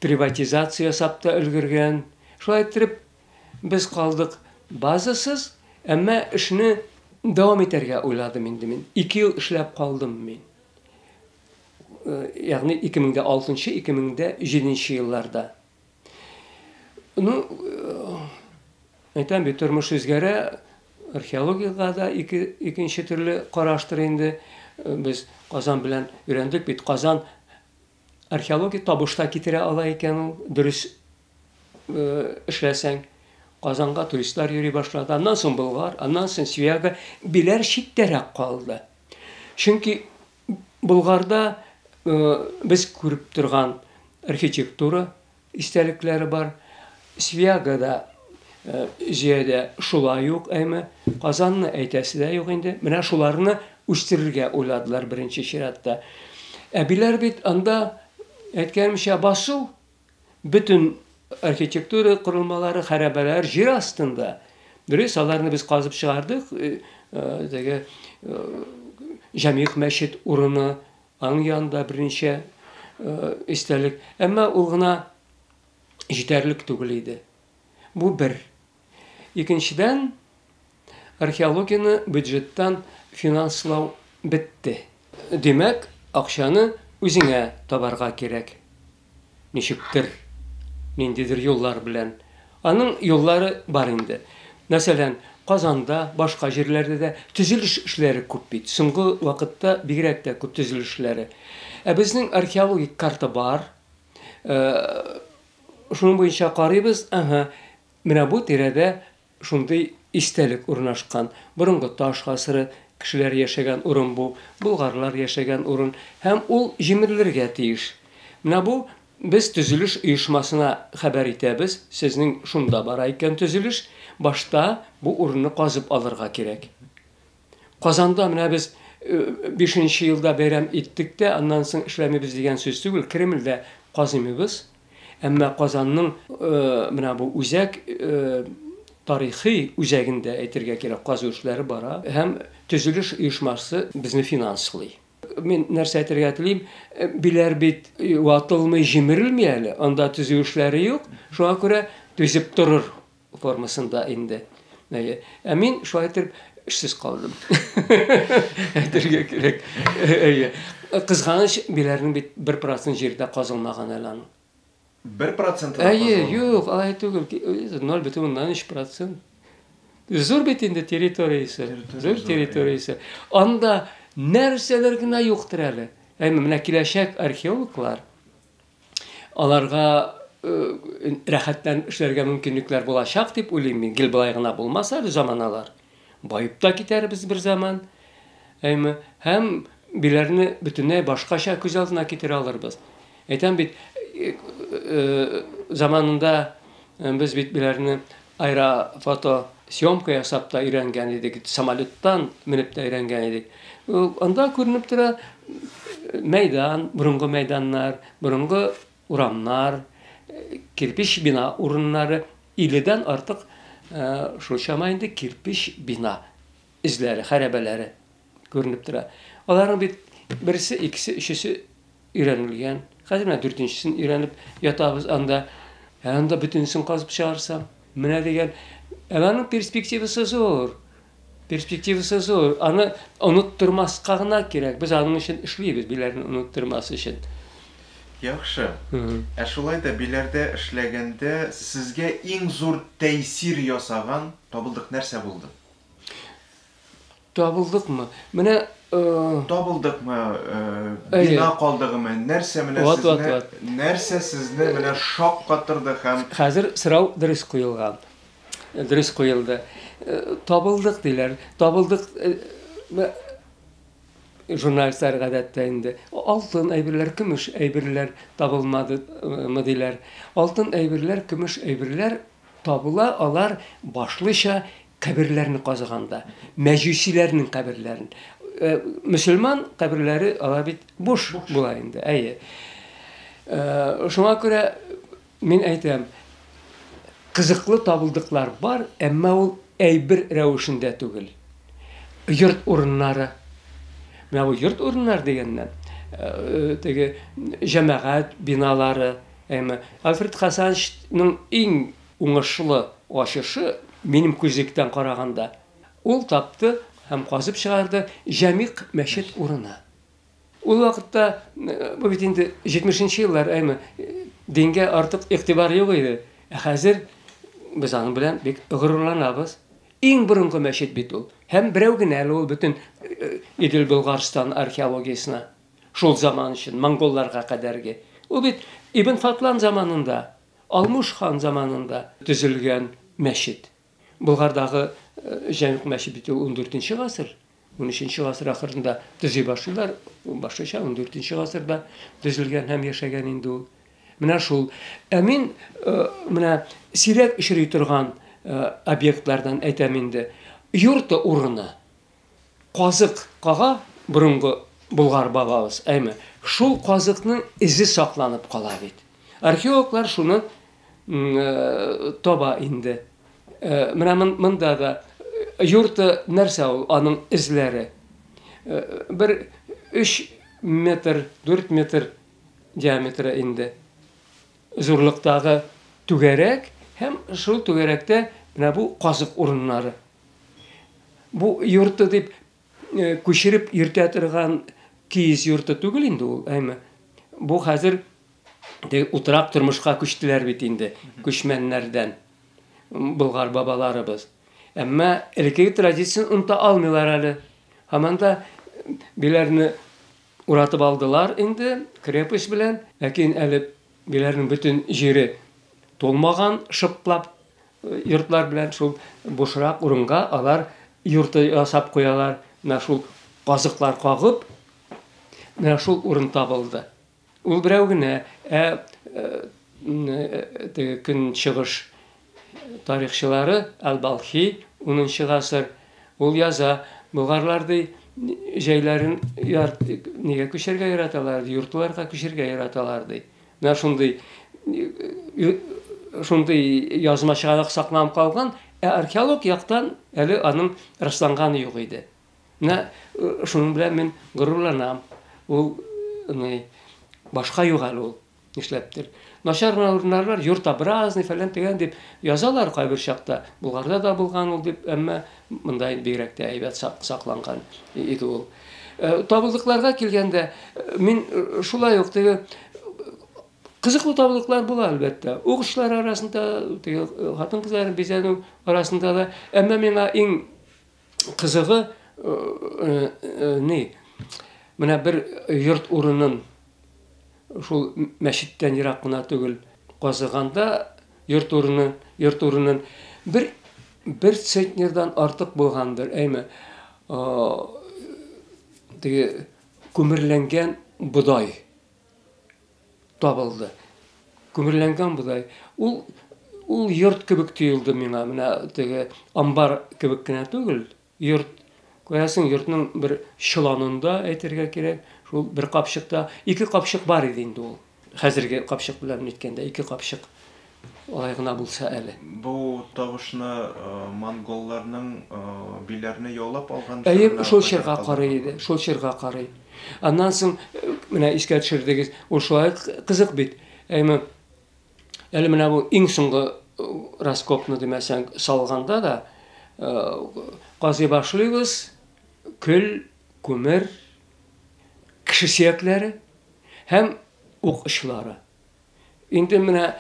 приватизация ясап өлгергән. Шулай итеп, без калдык базасыз, әмма эшне дәвам итәргә уйладым инде мин. 2 ел эшләп калдым мин. Ягъни 2006-2007 елларда. Ну, әйтәм бит, тормыш үзгәрә, археологиягә да икенче төрле караштыр инде. Без Казан белән өйрәндек бит. Казан археология табышта китерә ала икән ул, дөрес эшләсәң. Казанга туристлар йөри башлады. Аннан соң Болгар, аннан соң Свияга, биләр читтәрәк калды. Чөнки Болгарда без күреп торган архитектура истәлекләре бар. Свиягада җиядә шулай ук, әйме, Казанны әйтәсе дә юк инде. Менә шуларны үстерергә уйладылар беренче чиратта. Биләр бит анда әйткәнемчә басу, бөтен архитектура корылмалары, хәрабәләр җир астында. Дөрес, аларны без казып чыгардык. Теге Җәмигъ мәчет урыны, аның янында беренче истәлек. Әмма ул гына җитәрлек түгел иде. Бу бер. Икенчедән, археологияны бюджеттан финанслау бетте. Демәк, акчаны үзеңә табарга кирәк. Ничектер, ниндидер юллар белән. Аның юллары бар инде. Мәсәлән, Казанда, башка җирләрдә дә төзелеш эшләре күп бит. Соңгы вакытта бигрәк тә күп төзелеш эшләре. Безнең археологик карта бар. Шуның буенча карыйбыз, менә бу тирәдә шундый истәлек урнашкан. Борынгы таш гасыры кешеләр яшәгән урын бу, болгарлар яшәгән урын, һәм ул җимерелергә тиеш. Менә бу без төзелеш оешмасына хәбәр итәбез. Сезнең шунда бара икән төзелеш, башта бу урынны казып алырга кирәк. Казанда менә без 5нче елда бәйрәм иттек тә, аннан соң эшләмибез дигән сүз түгел, Кремльдә казымыбыз. Әмма Казанның менә бу үзәк тарихи үзәгендә әйтергә кирәк, казу эшләре бара, һәм төзелеш оешмасы безне финанслый. Мен нәрсә әйтергә телим, биләр бит ватылмый, җимерелми әле, анда төзү эшләре юк, шуңа күрә төзеп торыр формасында инде. Мин шулай итеп эшсез калдым. Әйтергә кирәк. Кызганыч, биләрнең бит 1% җирдә казылмаган әле аның. 1% юк, алай түгел, 0,3%. Зур бит инде территориясе, зур территориясе. Анда нәрсәләр генә юктыр әле. Менә киләчәк археологлар аларга рәхәтләнеп эшләргә мөмкинлекләр булачак дип уйлыйм мин. Гел булай гына булмаса, заманалар байып та китәрбез бер заман. Һәм биләрне бөтенләй башкача күз алдына китерә алырбыз. Әйтәм бит, заманында без бит биләрне аэрофото съемка ясап та өйрәнгән идек, самолеттан менеп тә өйрәнгән идек. Анда күренеп тора мәйдан, борынгы мәйданнар, борынгы урамнар, кирпич бина урыннары, 50дән артык шулчама инде кирпич бина изләре, хәрабәләре күренеп тора. Аларның бит берсе, икесе, өчесе өйрәнелгән. Хәзер менә 4нчесен өйрәнеп ятабыз анда. Анда бөтенсен казып чыгарсам, менә дигән, аның перспективасы зур. Перспективасы зур. Аны оныттырмаска гына кирәк. Без аның өчен эшлибез, биләрне оныттырмас өчен. Яхшы. Шулай да биләрдә эшләгәндә сезгә иң зур тәэсир ясаган табылдык нәрсә булды? Табылдыкмы? Менә табылдыкмы? Бина калдыгымы? Нәрсә менә сезне? Нәрсә сезне менә шаккатырды һәм хәзер сорау дөрес куелган. Дөрес куелды. Табылдык диләр. Табылдык журналистлар гадәттә инде. Алтын әйберләр, көмеш әйберләр табылмадымы диләр. Алтын әйберләр, көмеш әйберләр табыла, алар башлыча каберләрне казыганда, мәҗүсиләрнең каберләрен. Müslüman kabirleri ala bit boş була инде. Әйе. Шуңа күрә мин әйтәм, кызыклы табылдыклар бар, әмма ул әйбер рәвешендә түгел. Йорт урыннары. Менә бу йорт урыннары дигәннән, теге җәмәгать биналары, Альфред Хасановичның иң уңышлы ачышы минем күзлектән караганда, ул тапты һәм казып чыгарды Җәмигъ мәчет урыны. Ул вакытта, бу бит инде 70-нче еллар, дингә артык игътибар юк иде. Хәзер без аның белән бик горурланабыз. Иң борынгы мәчет бит ул. Һәм берәү генә ул бөтен Идел Болгарстан археологиясына. Шул заман өчен монголларга кадәрге. Ул бит Ибн Фатлан заманында, Алмуш хан заманында төзелгән мәчет. Болгардагы Җәмигъ мәчет бит 14-нче гасыр, 13-нче гасыр ахырында төзи башлыйлар, башлыча 14-нче гасырда төзелгән һәм яшәгән инде ул. Менә шул. Мин менә сирәк очрый торган объектлардан әйтәм инде. Йорты урыны. Казык кага борынгы Болгар бабабыз, шул казыкның изе сакланып кала бит. Археологлар шуны таба инде. Менә монда да йорты нәрсә ул, аның изләре. Бер 3 метр, 4 метр диаметры инде. Зурлыктагы түгәрәк һәм шул түгәрәктә менә бу казык урыннары. Бу йорты дип күчереп йөртә торган киез йорты түгел инде ул, бу хәзер утрак тормышка күчтеләр бит инде, күчмәннәрдән, Болгар бабаларыбыз. Әмма элекеге традицияны оныта алмыйлар әле. Һаман да биләрне уратып алдылар инде крепость белән, ләкин әле биләрнең бөтен җире тулмаган, шыплап йортлар белән шул бушрак урынга алар йорты ясап куялар. Менә шул казыклар кагып, менә шул урын табылды. Ул берәү генә, көн чыгыш тарихчылары Әл-Балхи 10-нчы гасыр ул яза, болгарларды җәйләрен нигә күчәргә яраталар, йортларга күчәргә яраталар ди. Менә шундый язмачалык сакланып калган, археолог яктан әле аның расланганы юк иде. Менә шуның белән мин горурланам. Ул башка юк әле ул, нишләптер. Начар урыннар, йортобразный фәлән дигән дип язалар кайбер чакта. Булгарда да булган ул дип, әмма монда бигрәк тә әйбәт сакланган иде ул. Табылдыкларга килгәндә, мин шулай ук теге кызыклы табылдыклар була әлбәттә. Угышлар арасында, теге хатын-кызларын бизәнү арасында да, әмма миңа иң кызыгы менә бер йорт урынын шул мәчеттән ерак кына түгел казыганда йорт урынын бер центнердан артык булгандыр, теге күмерләнгән будай табылды. Күмерләнгән будай. Ул йорт кебек тоелды миңа, менә теге амбар кебек кенә түгел. Йорт коясың, йортның бер чыланында әйтергә кирәк. Шул бер капчыкта 2 капчык бар иде инде ул. Хәзерге капчык белән әйткәндә 2 капчык. Алай гына булса әле. Бу тавышны монголларның биләрне яулап алган шул чирга карый иде, шул чирга карый. Аннан соң менә искә төшердегез, ул шулай кызык бит. Әле менә бу иң соңгы раскопны демәсәң салганда да казый башлыйбыз, көл, күмер, кеше сөякләре һәм ук очлары. Инде менә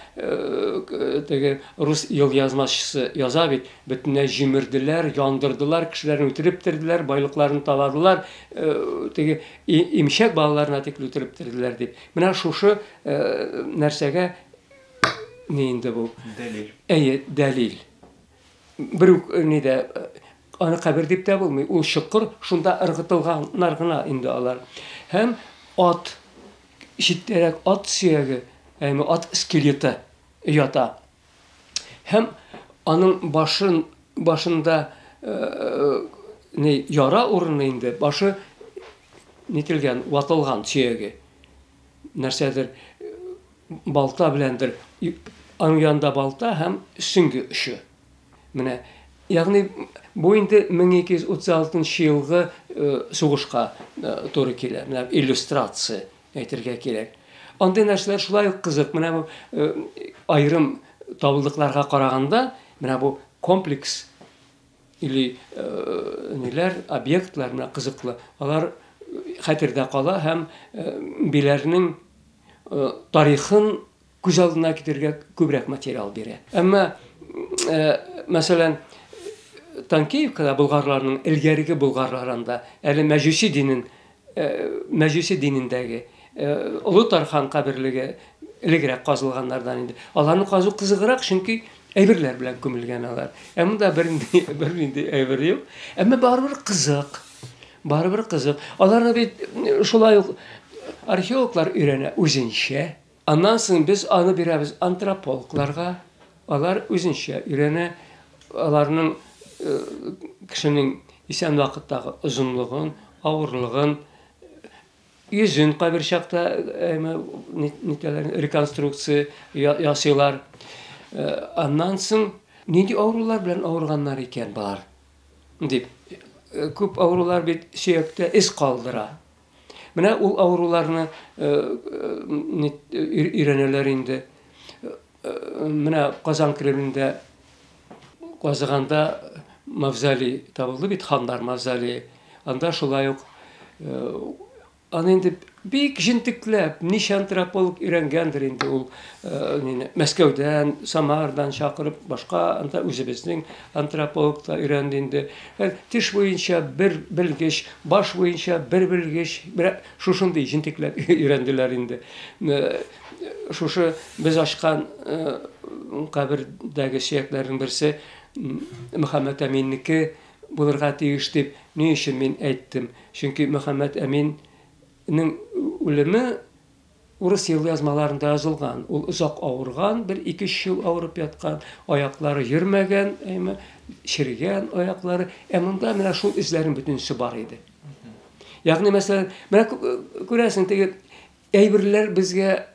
теге рус язмачысы яза бит, бөтенләй җимерделәр, яндырдылар, кешеләрне үтерептерделәр, байлыкларын таладылар, теге имчәк балаларына тик үтерептерделәр дип. Менә шушы нәрсәгә инде бу? Дәлил. Дәлил. Бер нидә аны кабер дип тә булмый. Ул чокыр, шунда ыргытылганнар гына инде алар. Һәм ат, читтәрәк ат сөяге, ат скелеты ята. Һәм аның башында яра урыны инде, башы нителгән, ватылган сөяге. Нәрсәдер балта беләндер, аның янында балта һәм сөңге өче. Менә, ягъни бу инде 1236 елгы сугышка туры килә. Менә иллюстрация әйтергә кирәк. Андый нәрсәләр шулай ук кызык. Менә бу айрым табылдыкларга караганда, менә бу комплекс или ниләр, объектлар менә кызыклы. Алар хәтердә кала һәм биләрнең тарихын күз алдына китергә күбрәк материал бирә. Әмма мәсәлән Танкиевкада болгарларның элгәреге болгарларында әле мәҗүси динендәге Улы Тархан каберлеге элегрәк казылганнардан инде. Аларны казу кызыграк, чөнки әйберләр белән күмелгән алар. Әмма да бер инде әйбер юк. Әмма барыбер кызык. Барыбер кызык. Аларны бит шулай ук археологлар өйрәнә үзенчә. Аннан соң без аны бирәбез антропологларга. Алар үзенчә өйрәнә. Аларның кешенең исән вакыттагы озынлыгын, авырлыгын, yüzün кайбер чакта реконструкция ясыйлар. Аннан соң нинди авырулар белән авырганнар икән бар дип. Күп авырулар бит сөяктә из калдыра. Менә ул авыруларны өйрәнәләр инде. Менә Казан Кремлендә казыганда мавзолей табылды бит, хандар мавзолее. Анда шулай ук аны инде бик җентекләп, ничә антрополог өйрәнгәндер инде ул Мәскәүдән, Самардан чакырып, башка үзебезнең антропологта өйрәнде инде. Тиш буенча бер белгеч, баш буенча бер белгеч, шушындый җентекләп өйрәнделәр инде. Шушы без ачкан кабердәге сөякләрнең берсе Мөхәммәд Әминнеке булырга тиеш дип, ни өчен мин әйттем? Чөнки Мөхәммәд Әминнең үлеме урыс язмаларында язылган. Ул озак авырган, 1-2 ел авырып яткан, аяклары йөрмәгән, чиригән аяклары. Монда менә шул изләрнең бөтенсе бар иде. Ягъни мәсәлән, менә күрәсең, теге әйберләр безгә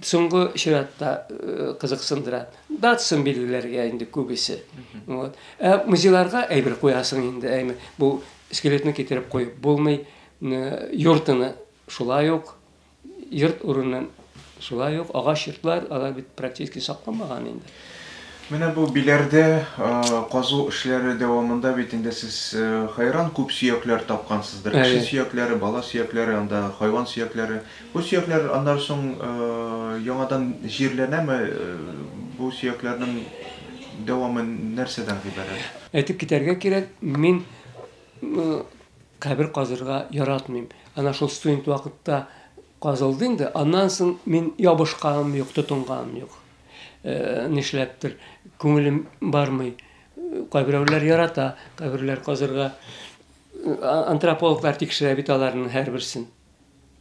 соңгы чиратта кызыксындыра. Датсын билгеләргә инде күбесе. Вот. Музейларга әйбер куясың инде, бу скелетны китереп куеп булмый, йортыны шулай ук, йорт урынын шулай ук, агач йортлар, алар бит практически сакланмаган инде. Менә бу биләрдә казу эшләре дәвамында бит инде сез хайран күп сөякләр тапкансыздыр. Кеше сөякләре, бала сөякләре, анда хайван сөякләре. Бу сөякләр аннан соң яңадан җирләнәме? Бу сөякләрнең дәвамы нәрсәдән гыйбарәт? Әйтеп китәргә кирәк, мин кабер казырга яратмыйм. Ана шул студент вакытта казылды инде, аннан соң мин ябышканым юк, тотынганым юк. Нишләптер, күңелем бармый. Кайберләр ярата, кайберләр казырга. Антропологлар тикшерә бит аларның һәрберсен.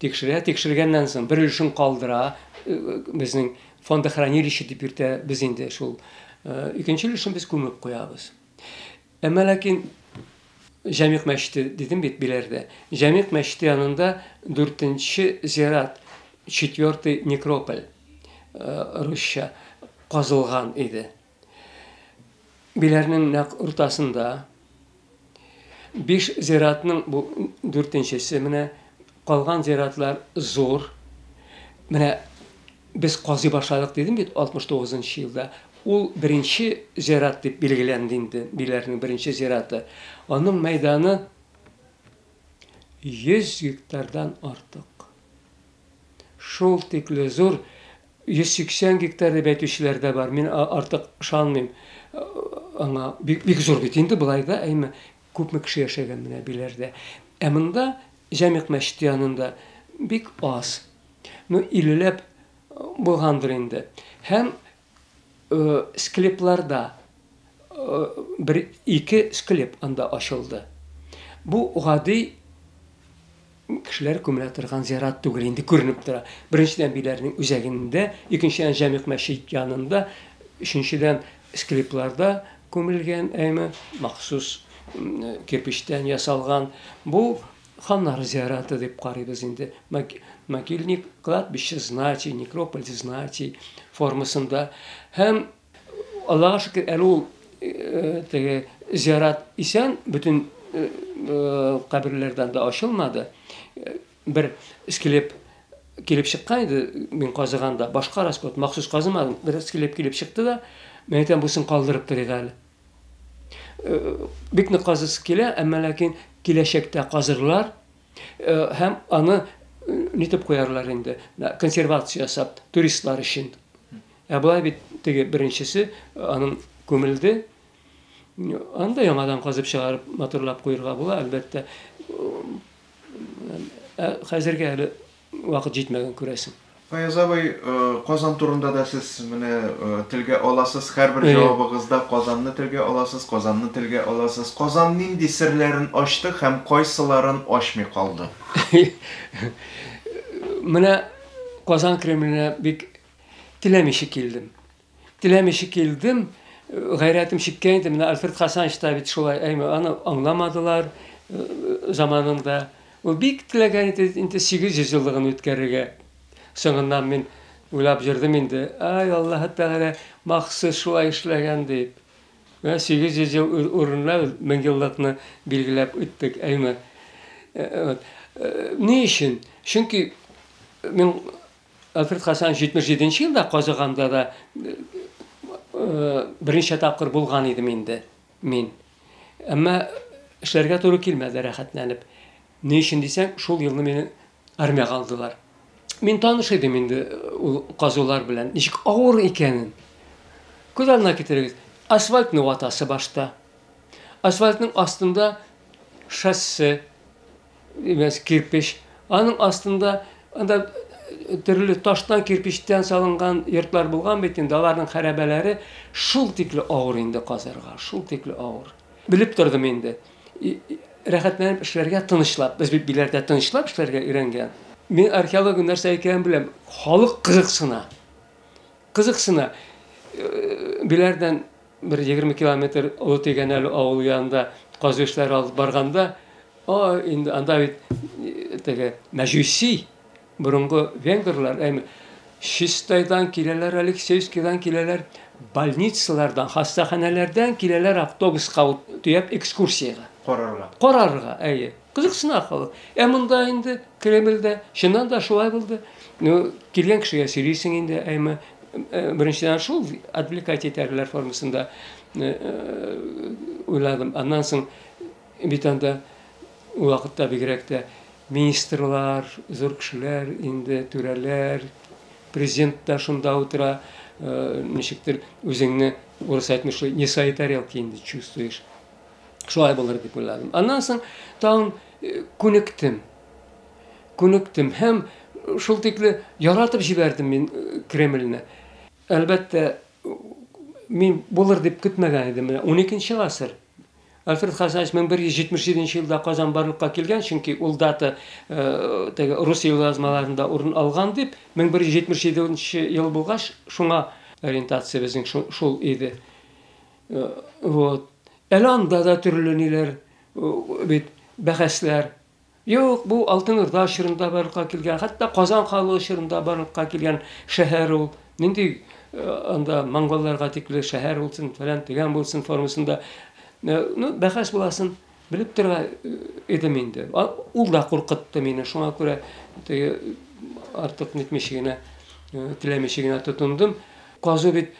Тикшергәннән соң бер өлешен калдыра. Безнең фондохранилище дип йөртә без инде шул. Икенче өлешен без күмеп куябыз. Әмма ләкин Җәмигъ мәчете дидем бит биләрдә. Җәмигъ мәчете янында 4-нче зират, 4-й некрополь русча казылган иде. Биләрнең нәкъ уртасында 5 зиратның бу 4-нчесе, менә калган зиратлар зур. Менә без казый башладык дидем бит 69-нчы елда. Ул беренче зират дип билгеләнде инде, биләрнең беренче зираты. Аның мәйданы 100 гектардан артык. Шул тикле зур, 180 гектар дип әйтүчеләр дә бар. Мин артык ышанмыйм. Аңа бик зур бит инде булай да, күпме кеше яшәгән менә биләрдә. Монда Җәмигъ мәчете янында бик аз. 50ләп булгандыр инде. Һәм склепларда 1-2 склеп анда ачылды. Бу гади кешеләр күмелә торган зират түгел инде, күренеп тора. Беренчедән биләрнең үзәгендә, икенчедән Җәмигъ мәчете янында, өченчедән склепларда күмелгән, махсус кирпичтән ясалган. Бу ханнар зияраты дип карыйбыз инде. Могильник, кладбище значий, некрополь значий формасында. Һәм Аллаһка шөкер, әле ул теге зиярат исән, бөтен каберләрдән дә ачылмады. Бер скелет килеп чыккан иде, мин казыганда, башка расход, махсус казымадым. Бер скелет килеп чыкты да, мен әйтәм, бусын калдырып торыйк әле. Бик нык казысы килә, әмма ләкин киләчәктә казырлар һәм аны нитеп куярлар инде, консервация ясап, туристлар өчен. Булай бит теге беренчесе аның күмелде. Анда яңадан казып чыгарып, матурлап куярга була, әлбәттә. Хәзергә әле вакыт җитмәгән күрәсең. Фаяз абый, Казан турында да сез менә телгә аласыз, һәрбер җавабыгызда Казанны телгә аласыз, Казанны телгә аласыз. Казан нинди серләрен ачты һәм кайсыларын ачмый калды? Менә Казан Кремленә бик теләмичә килдем. Теләмичә килдем, гайрәтем чиккән иде. Менә Альфред Хасанович та бит шулай, аны аңламадылар заманында. Ул бик теләгән иде инде 800 еллыгын үткәрергә. Соңыннан мин уйлап җырдым инде. Ай, Аллаһ Тәгалә махсус шулай эшләгән дип. 800 ел урынына 1000 еллыкны билгеләп үттек, әйме. Ни өчен? Чөнки мин Альфред Хасанович 77 елда казыганда да беренче тапкыр булган идем инде мин. Әмма эшләргә туры килмәде, рәхәтләнеп. Ни өчен дисәң, шул елны мине армиягә алдылар. Мин таныш идем инде ул казулар белән, ничек авыр икәнен. Күз алдына китерегез. Асфальтны ватасы башта. Асфальтның астында шоссе, кирпич. Аның астында анда төрле таштан, кирпичтән салынган йортлар булган бит инде, аларның хәрабәләре шул тикле авыр инде казарга, шул тикле авыр. Билеп тордым инде. Рәхәтләнеп эшләргә, тынычлап, без бит биләрдә тынычлап эшләргә өйрәнгән. Мин археология нәрсә икәнен беләм. Халык кызыксына. Кызыксына. Биләрдән bir 20 километр Олы Тегәнәле авыл янында казу эшләре алып барганда, инде анда бит теге мәҗүси бурынгы венгрлар, Шистайдан киләләр, Алексеевскийдан киләләр, больницалардан, хастаханәләрдән киләләр автобуска төяп экскурсияга. Карарга, кызыксына халык. Монда инде Кремльдә чыннан да шулай булды. Килгән кешегә сөйлисең инде, беренчедән шул отвлекать итәрләр формасында уйладым. Аннан соң бит анда вакытта бигрәк тә министрлар, зур кешеләр, инде түрәләр, президент та шунда утыра, ничектер үзеңне урыс әйтмешле не санитариал киенде чувствуешь. Шулай булыр дип уйладым. Аннан соң тагын күнектем һәм шул тикле яратып җибәрдем мин Кремльне. Әлбәттә, мин булыр дип көтмәгән идем. 12нче гасыр. Альфред Хасанович 1177 елда Казан барлыкка килгән, чөнки ул дата рус язмаларында урын алган дип, 1177 ел булгач, шуңа ориентация безнең шул иде. Әле анда да төрле ниләр бит бәхәсләр. Юк, бу Алтын Урда чорында барлыкка килгән, хәтта Казан халыгы чорында барлыкка килгән шәһәр ул. Нинди анда монголларга тикле шәһәр булсын, фәлән дигән булсын формасында. Бәхәс буласын белеп тора идем инде. Ул да куркытты мине, шуңа күрә артык нитмичә генә, теләмичә генә тотындым. Казу бит,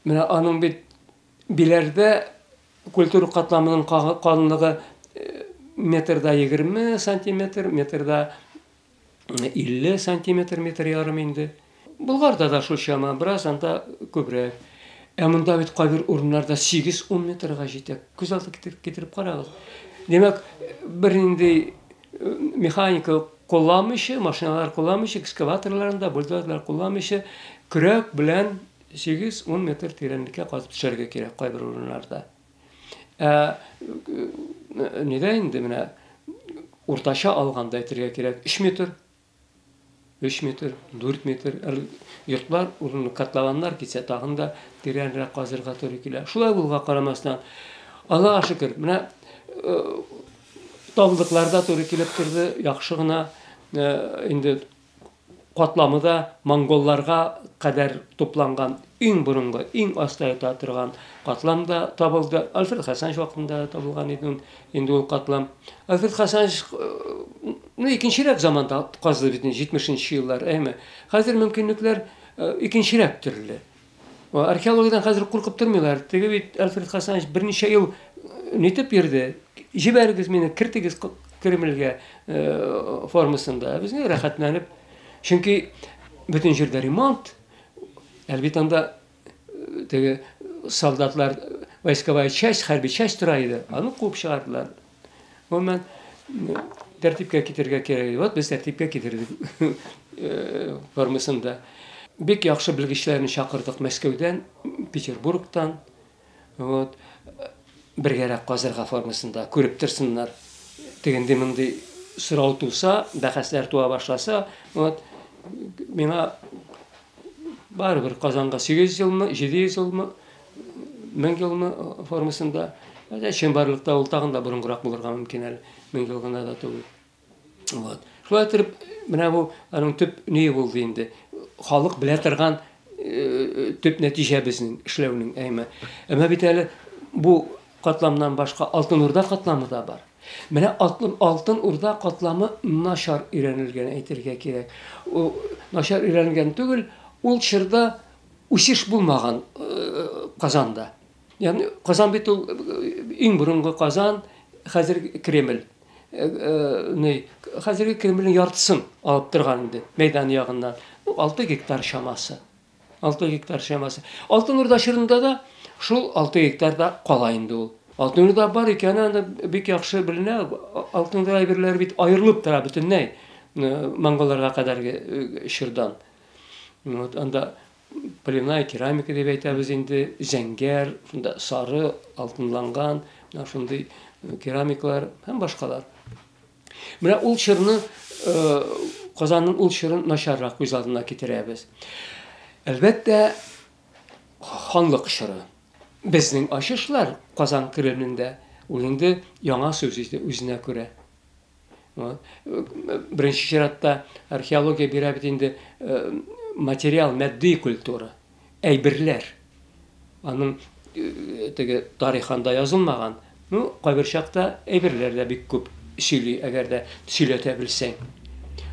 менә аның бит биләрдә культура катламының калынлыгы метрда 20 сантиметр, метрда 50 сантиметр, метр ярым инде. Булгарда да шул чама, бераз анда күбрәк. Монда бит кайбер урыннарда 8-10 метрга җитә. Күз алдына китереп карагыз. Демәк, бер инде механика кулланмыйча, машиналар кулланмыйча, экскаваторларында, бульдозерлар кулланмыйча, көрәк белән 8-10 метр тирәнлеккә казып төшәргә кирәк кайбер урыннарда. Нидә инде менә уртача алганда әйтергә кирәк 3 метр, 4 метр. Йортлар, урынны катлаганнар китсә, тагын да тирәнрәк казырга туры килә. Шулай булга карамастан, Аллаһка шөкер, менә табылдыкларда туры килеп торды, яхшы гына инде катламы да монголларга кадәр тупланган иң бурынгы, иң аста ята торган катлам да табылды. Альфред Хасанович вакытында табылган иде инде ул катлам. Альфред Хасанович икенчерәк заманда казды бит 70-нче еллар, әйме. Хәзер мөмкинлекләр икенчерәк төрле. Археологиядан хәзер куркып тормыйлар. Теге бит Альфред Хасанович берничә ел нитеп йөрде. Җибәрегез мине, кертегез Кремльгә формасында. Без не рәхәтләнеп. Чөнки бөтен җирдә ремонт. Әлбәттә анда теге солдатлар войсковая часть, хәрби часть тора иде. Аны куып чыгардылар. Гомумән тәртипкә китергә кирәк. Вот без тәртипкә китердек формасында. Бик яхшы белгечләрне чакырдык Мәскәүдән, Петербургтан. Вот бергәрәк казырга формасында күреп торсыннар. Дигәндә мондый сорау туса, бәхәсләр туа башласа, вот миңа барыбер Казанга 800 елмы, 700 елмы, 1000 елмы формасында, чын барлыкта ул тагын да бурынгырак булырга мөмкин әле, 1000 ел гына да түгел. Вот. Шулай итеп, менә бу аның төп ни булды инде. Халык белә торган төп нәтиҗә безнең эшләүнең, әйме. Әмма бит әле бу катламнан башка Алтын Урда катламы да бар. Менә Алтын Урда катламы начар өйрәнелгән әйтергә кирәк. Начар өйрәнелгән түгел, ул чорда үсеш булмаган Казанда. Ягъни Казан бит ул иң бурынгы Казан, хәзер Кремль. Хәзерге Кремльнең яртысын алып торган иде, мәйдан ягыннан. 6 гектар шамасы. 6 гектар шамасы. Алтын Урда чорында да шул 6 гектарда кала инде ул. Алтын Урда бар икәнен бик яхшы беленә. Алтын Урда әйберләре бит аерылып тора бөтенләй монголларга кадәрге чордан. Вот анда полимная керамика дип әйтәбез инде, зәңгәр, шунда сары, алтынланган, шундый керамиклар һәм башкалар. Менә ул чорны Казанның ул чорын начаррак күз алдына китерәбез. Әлбәттә, ханлык чоры. Безнең ачышлар Казан Кремлендә ул инде яңа сүз иде үзенә күрә. Беренче чиратта археология бирә бит инде материал, матди культура, әйберләр. Аның теге тарихында язылмаган, кайбер чакта әйберләр дә бик күп сөйли, әгәр дә сөйләтә белсәң.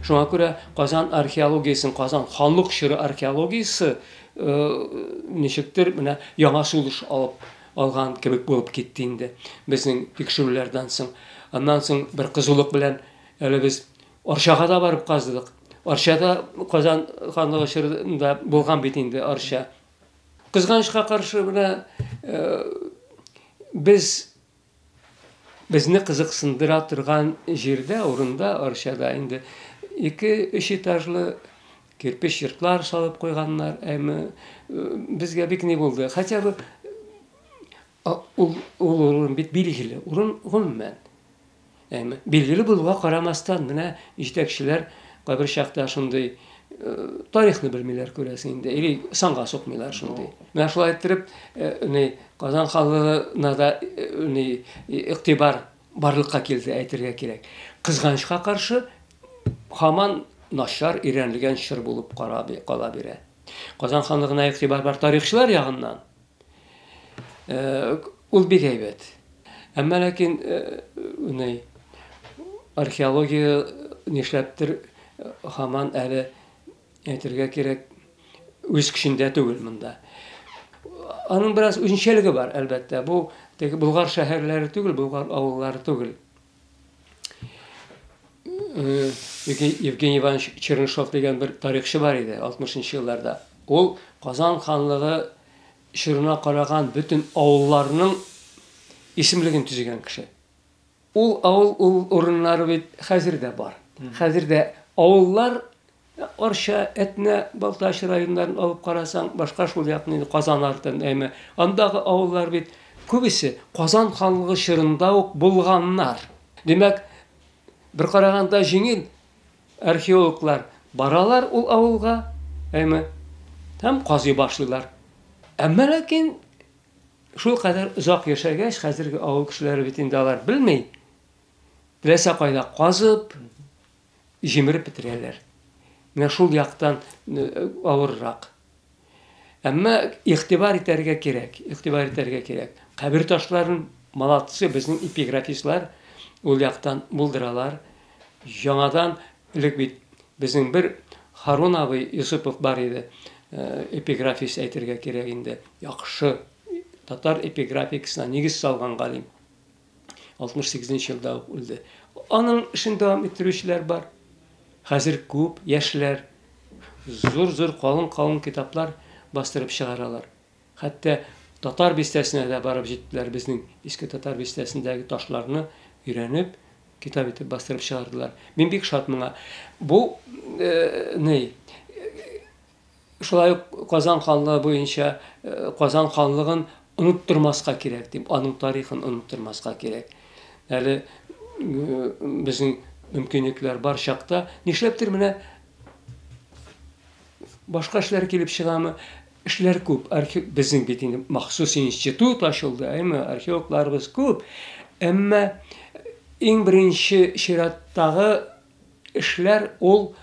Шуңа күрә Казан археологиясын, Казан ханлык чоры археологиясы ничектер менә яңа сулыш алган кебек булып китте инде безнең тикшерүләрдән соң. Аннан соң бер кызулык белән әле без Арчага да барып каздык. Арчада Казан ханлыгы чорында булган бит инде Арча. Кызганычка каршы менә безне кызыксындыра торган җирдә, урында Арчада инде 2-3 этажлы кирпич йортлар салып куйганнар, әйме безгә бик ни булды. Хәтта бу урын бит билгеле, урын гомумән. Әйме билгеле булуга карамастан менә җитәкчеләр кайбер чакта шундый тарихны белмиләр күрәсең инде, или санга сукмыйлар шундый. Менә шулай итеп, Казан халкына да игътибар барлыкка килде әйтергә кирәк. Кызганычка каршы һаман начар өйрәнелгән чор булып кала бирә. Казан ханлыгына игътибар бар тарихчылар ягыннан. Ул бик әйбәт. Әмма ләкин археология нишләптер һаман әле әйтергә кирәк үз көчендә түгел монда. Аның бераз үзенчәлеге бар, әлбәттә. Бу теге Булгар шәһәрләре түгел, Булгар авыллары түгел. Евгений Иванович Чернышов дигән бер тарихчы бар иде 60-нчы елларда. Ул Казан ханлыгы чорына караган бөтен авылларның исемлеген төзегән кеше. Ул авыл урыннары бит хәзер дә бар. Хәзер дә авыллар Арча, Әтнә, Балтач районнарын алып карасаң, башка шул якны Казан артын, әйме. Андагы авыллар бит күбесе Казан ханлыгы чорында ук булганнар. Димәк, бер караганда җиңел археологлар баралар ул авылга, әйме, һәм казый башлыйлар. Әмма ләкин шул кадәр озак яшәгәч, хәзерге авыл кешеләре бит инде алар белми. теләсә кайда казып, җимереп бетерәләр. Менә шул яктан авыррак. Әмма игътибар итәргә кирәк, игътибар итәргә кирәк. Кабер ташларын молодцы безнең эпиграфистлар ул яктан булдыралар. Яңадан элек бит безнең бер Харун абый Юсупов бар иде. Эпиграфист әйтергә кирәк инде. Яхшы татар эпиграфикасына нигез салган галим. 68 елда үлде. Аның эшен дәвам иттерүчеләр бар. Хәзер күп яшьләр зур калын китаплар бастырып чыгаралар. Хәтта татар бистәсенә дә барып җиттеләр. Безнең иске татар бистәсендәге ташларны өйрәнеп, китап итеп бастырып чыгардылар. Мин бик шат моңа. Бу шулай Казан ханлыгы буенча Казан ханлыгын оныттырмаска кирәк дип, аның тарихын оныттырмаска кирәк. Әле безнең мөмкинлекләр бар чакта, нишләптер менә башка эшләр килеп чыгамы? Эшләр күп. Безнең бит инде махсус институт ачылды, археологларыбыз күп. Әмма иң беренче чираттагы эшләр ул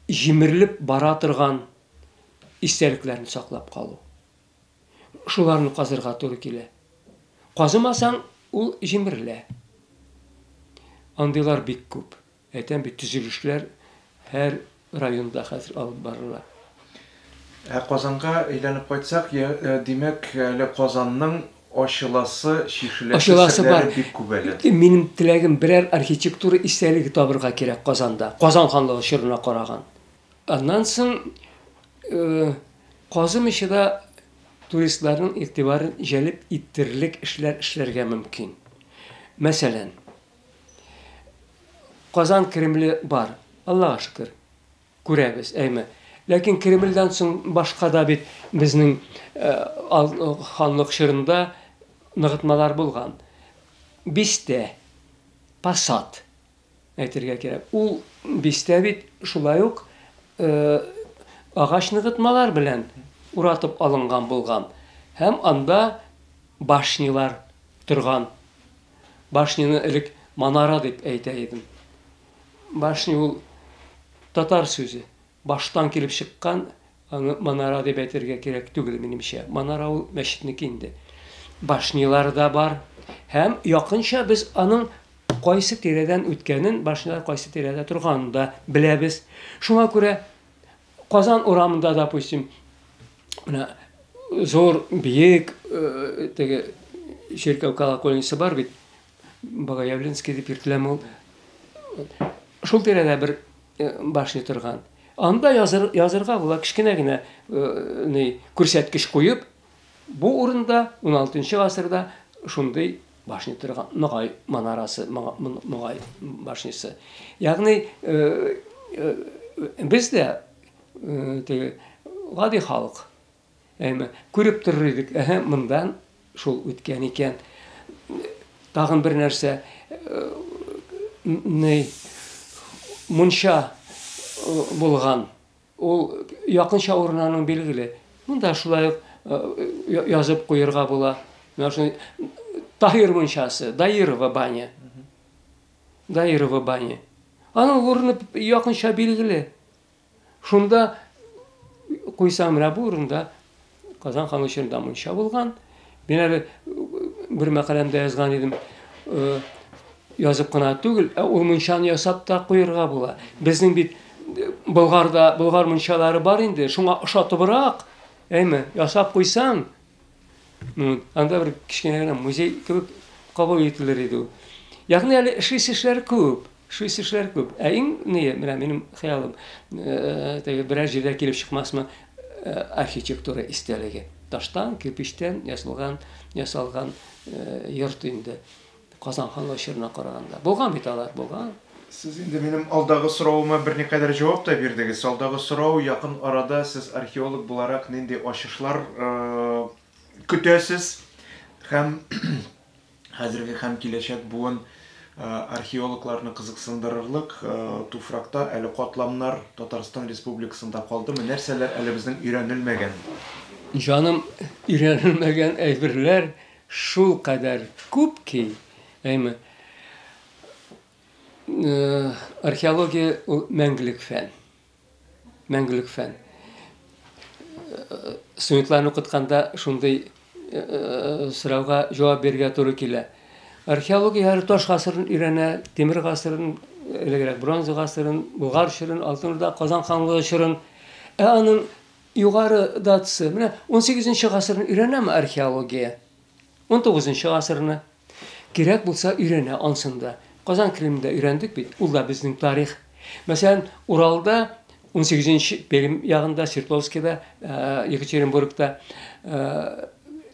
җимерелеп бара торган истәлекләрне саклап калу. Шуларны казырга туры килә. Казымасаң, ул җимерелә. Андыйлар бик күп. Әйтәм бит төзелешләр һәр районда хәзер алып барыла. Казанга әйләнеп кайтсак, димәк, әле Казанның ачыласы, шишеләсе бик күп әле. Минем теләгем берәр архитектура истәлеге табырга кирәк Казанда. Казан ханлыгы чорына караган. Аннан соң Казым ишедә туристларның игътибарын җәлеп иттерерлек эшләр эшләргә мөмкин. Мәсәлән, Казан Кремле бар. Аллаһка шөкер. Күрәбез, әйме. Ләкин Кремльдән соң башка да бит безнең ханлык чорында ныгытмалар булган. Бистә, Посад әйтергә кирәк. Ул бистә бит шулай ук агач ныгытмалар белән уратып алынган булган. Һәм анда башнялар торган. Башняны элек манара дип әйтә идем. Башня ул татар сүзе. Баштан килеп чыккан, аны манара дип әйтергә кирәк түгел минемчә. Манара ул мәчетнеке инде. Башнялар да бар. Һәм якынча без аның кайсы тирәдән үткәнен, башнялар кайсы тирәдә торганын да беләбез. Шуңа күрә Казан урамында, допустим, зор биек теге Чиркәү колокольнисы бар бит. Богоявленский дип йөртеләме ул. Шул тирәдә бер башня торган. Анда язырга була кичкенә генә күрсәткеч куеп, бу урында 16-нчы гасырда шундый башня торган. Ногай манарасы, ногай башнясы. Ягъни бездә гади халык күреп торыр идек. Мондан шул үткән икән. Тагын бер нәрсә, мунча булган. Ул якынча урынның билгеле. Монда шулай язып куярга була. Таһир мунчасы, Даирова баня. Даирова баня. Аның урыны якынча билгеле. Шунда куйсам менә бу урында Казан ханлыгында мунча булган. Мин әле бер мәкаләмдә язган идем. Язып кына түгел, ул мунчаны ясап та куярга була. Безнең бит Болгар мунчалары бар инде, шуңа ошатыбрак, әйме, ясап куйсаң, анда бер кичкенә генә музей кебек кабул ителер иде. Ягъни әле эшләр күп. Иң менә минем хыялым, теге берәр җирдә килеп чыкмасмы архитектура истәлеге. Таштан, кирпичтән ясалган йорт инде. Казан ханлыгы чорына караганда. Булган бит алар, булган. Сез инде минем алдагы соравыма берникадәр җавап та бирдегез. Алдагы сорау якын арада сез археолог буларак нинди ачышлар көтәсез һәм хәзерге һәм киләчәк буын археологларны кызыксындырырлык туфракта әле катламнар Татарстан Республикасында калдымы? Нәрсәләр әле безнең өйрәнелмәгән? Җаным, өйрәнелмәгән әйберләр шул кадәр күп ки, әйме. Археология ул мәңгелек фән. Мәңгелек фән. Студентларны укытканда шундый сорауга җавап бирергә туры килә. Археология таш гасырын өйрәнә, тимер гасырын, элегрәк бронза гасырын, Болгар чорын, Алтын Урда, Казан ханлыгы чорын. Аның югары датасы, менә 18-нче гасырны өйрәнәме археология? 19-нчы гасырны кирәк булса өйрәнә ансында. Казан Кремлендә өйрәндек бит, ул да безнең тарих. Мәсәлән, Уралда 18-нче Пермь ягында, Свердловскида, Екатеринбургта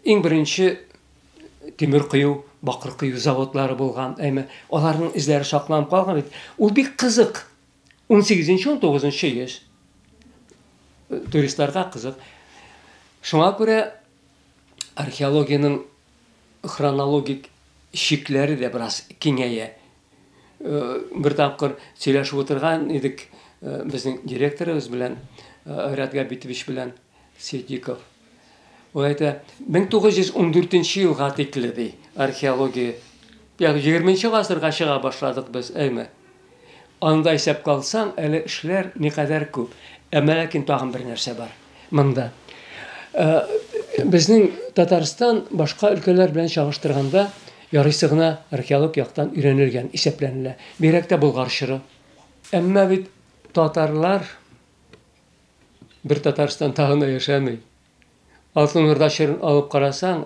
иң беренче тимер кыю, бакыр кыю заводлары булган. Аларның изләре сакланып калган бит. Ул бик кызык. 18-нче, 19-нчы яшь. Туристларга кызык. Шуңа күрә археологиянең хронологик шикләре дә бераз киңәя. Бер тапкыр сөйләшеп утырган идек безнең директорыбыз белән, Айрат Габитович белән Сетиков. Ул әйтә, 1914 елга тикле ди археология. Ягъни 20-нче гасырга чыга башладык без, Анда исәпкә алсаң, әле эшләр никадәр күп. Ләкин тагын бер нәрсә бар. Монда безнең Татарстан башка өлкәләр белән чагыштырганда ярыйсы гына археолог яктан өйрәнелгән, исәпләнелә. Бирәк тә Болгар чоры. Әмма бит татарлар бер Татарстан тагына яшәми. Алтын Урда чорын алып карасаң,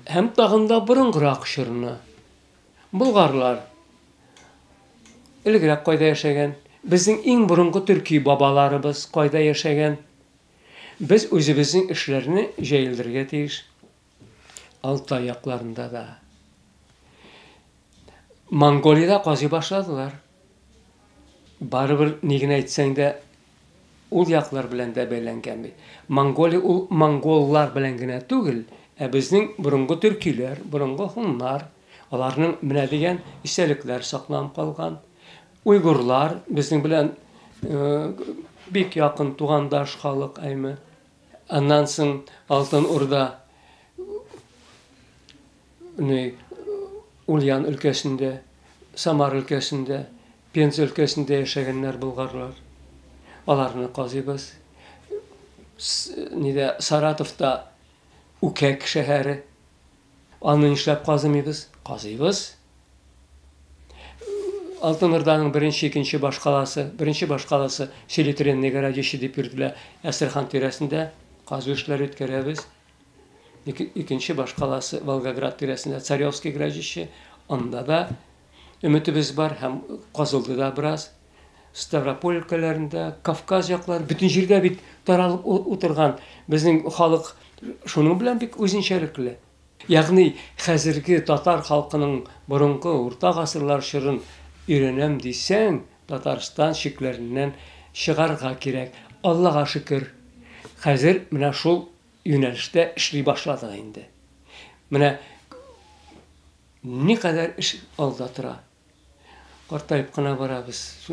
һәм тагында борынгырак чорны. Болгарлар элегрәк кайда яшәгән? Безнең иң борынгы төрки бабаларыбыз кайда яшәгән? Без үзебезнең эшләрне җәелдергә тиеш. Алтай якларында да. Монголиядә казый башладылар. Барыбер ни генә әйтсәң дә ул яклар белән дә бәйләнгән бит. Монголия ул монголлар белән генә түгел, безнең борынгы төркиләр, борынгы хуннар, аларның менә дигән истәлекләр сакланып калган. Уйгырлар безнең белән бик якын тугандаш халык, Аннан соң Алтын Урда, Ульян өлкәсендә, Самар өлкәсендә, Пенза өлкәсендә яшәгәннәр болгарлар. Аларны казыйбыз. Саратовта Үкәк шәһәре. Аны нишләп казымыйбыз? Казыйбыз. Алтын Урданың беренче башкаласы Селитренный городище дип йөртелә. Әстерхан тирәсендә казу эшләре үткәрәбез. Икенче башкаласы Волгоград тирәсендә Царевский городище. Анда да өметебез бар һәм казылды да бераз. Ставрополь өлкәләрендә, Кавказ яклары, бөтен җирдә бит таралып утырган. Безнең халык шуның белән бик үзенчәлекле. Ягъни хәзерге татар халкының борынгы урта гасырлар чорын өйрәнәм дисәң, Татарстан шикләреннән чыгарга кирәк. Аллага шөкер. Хәзер менә шул юнәлештә эшли башладык инде. Менә никадәр эш алда тора. Картайып кына барабыз.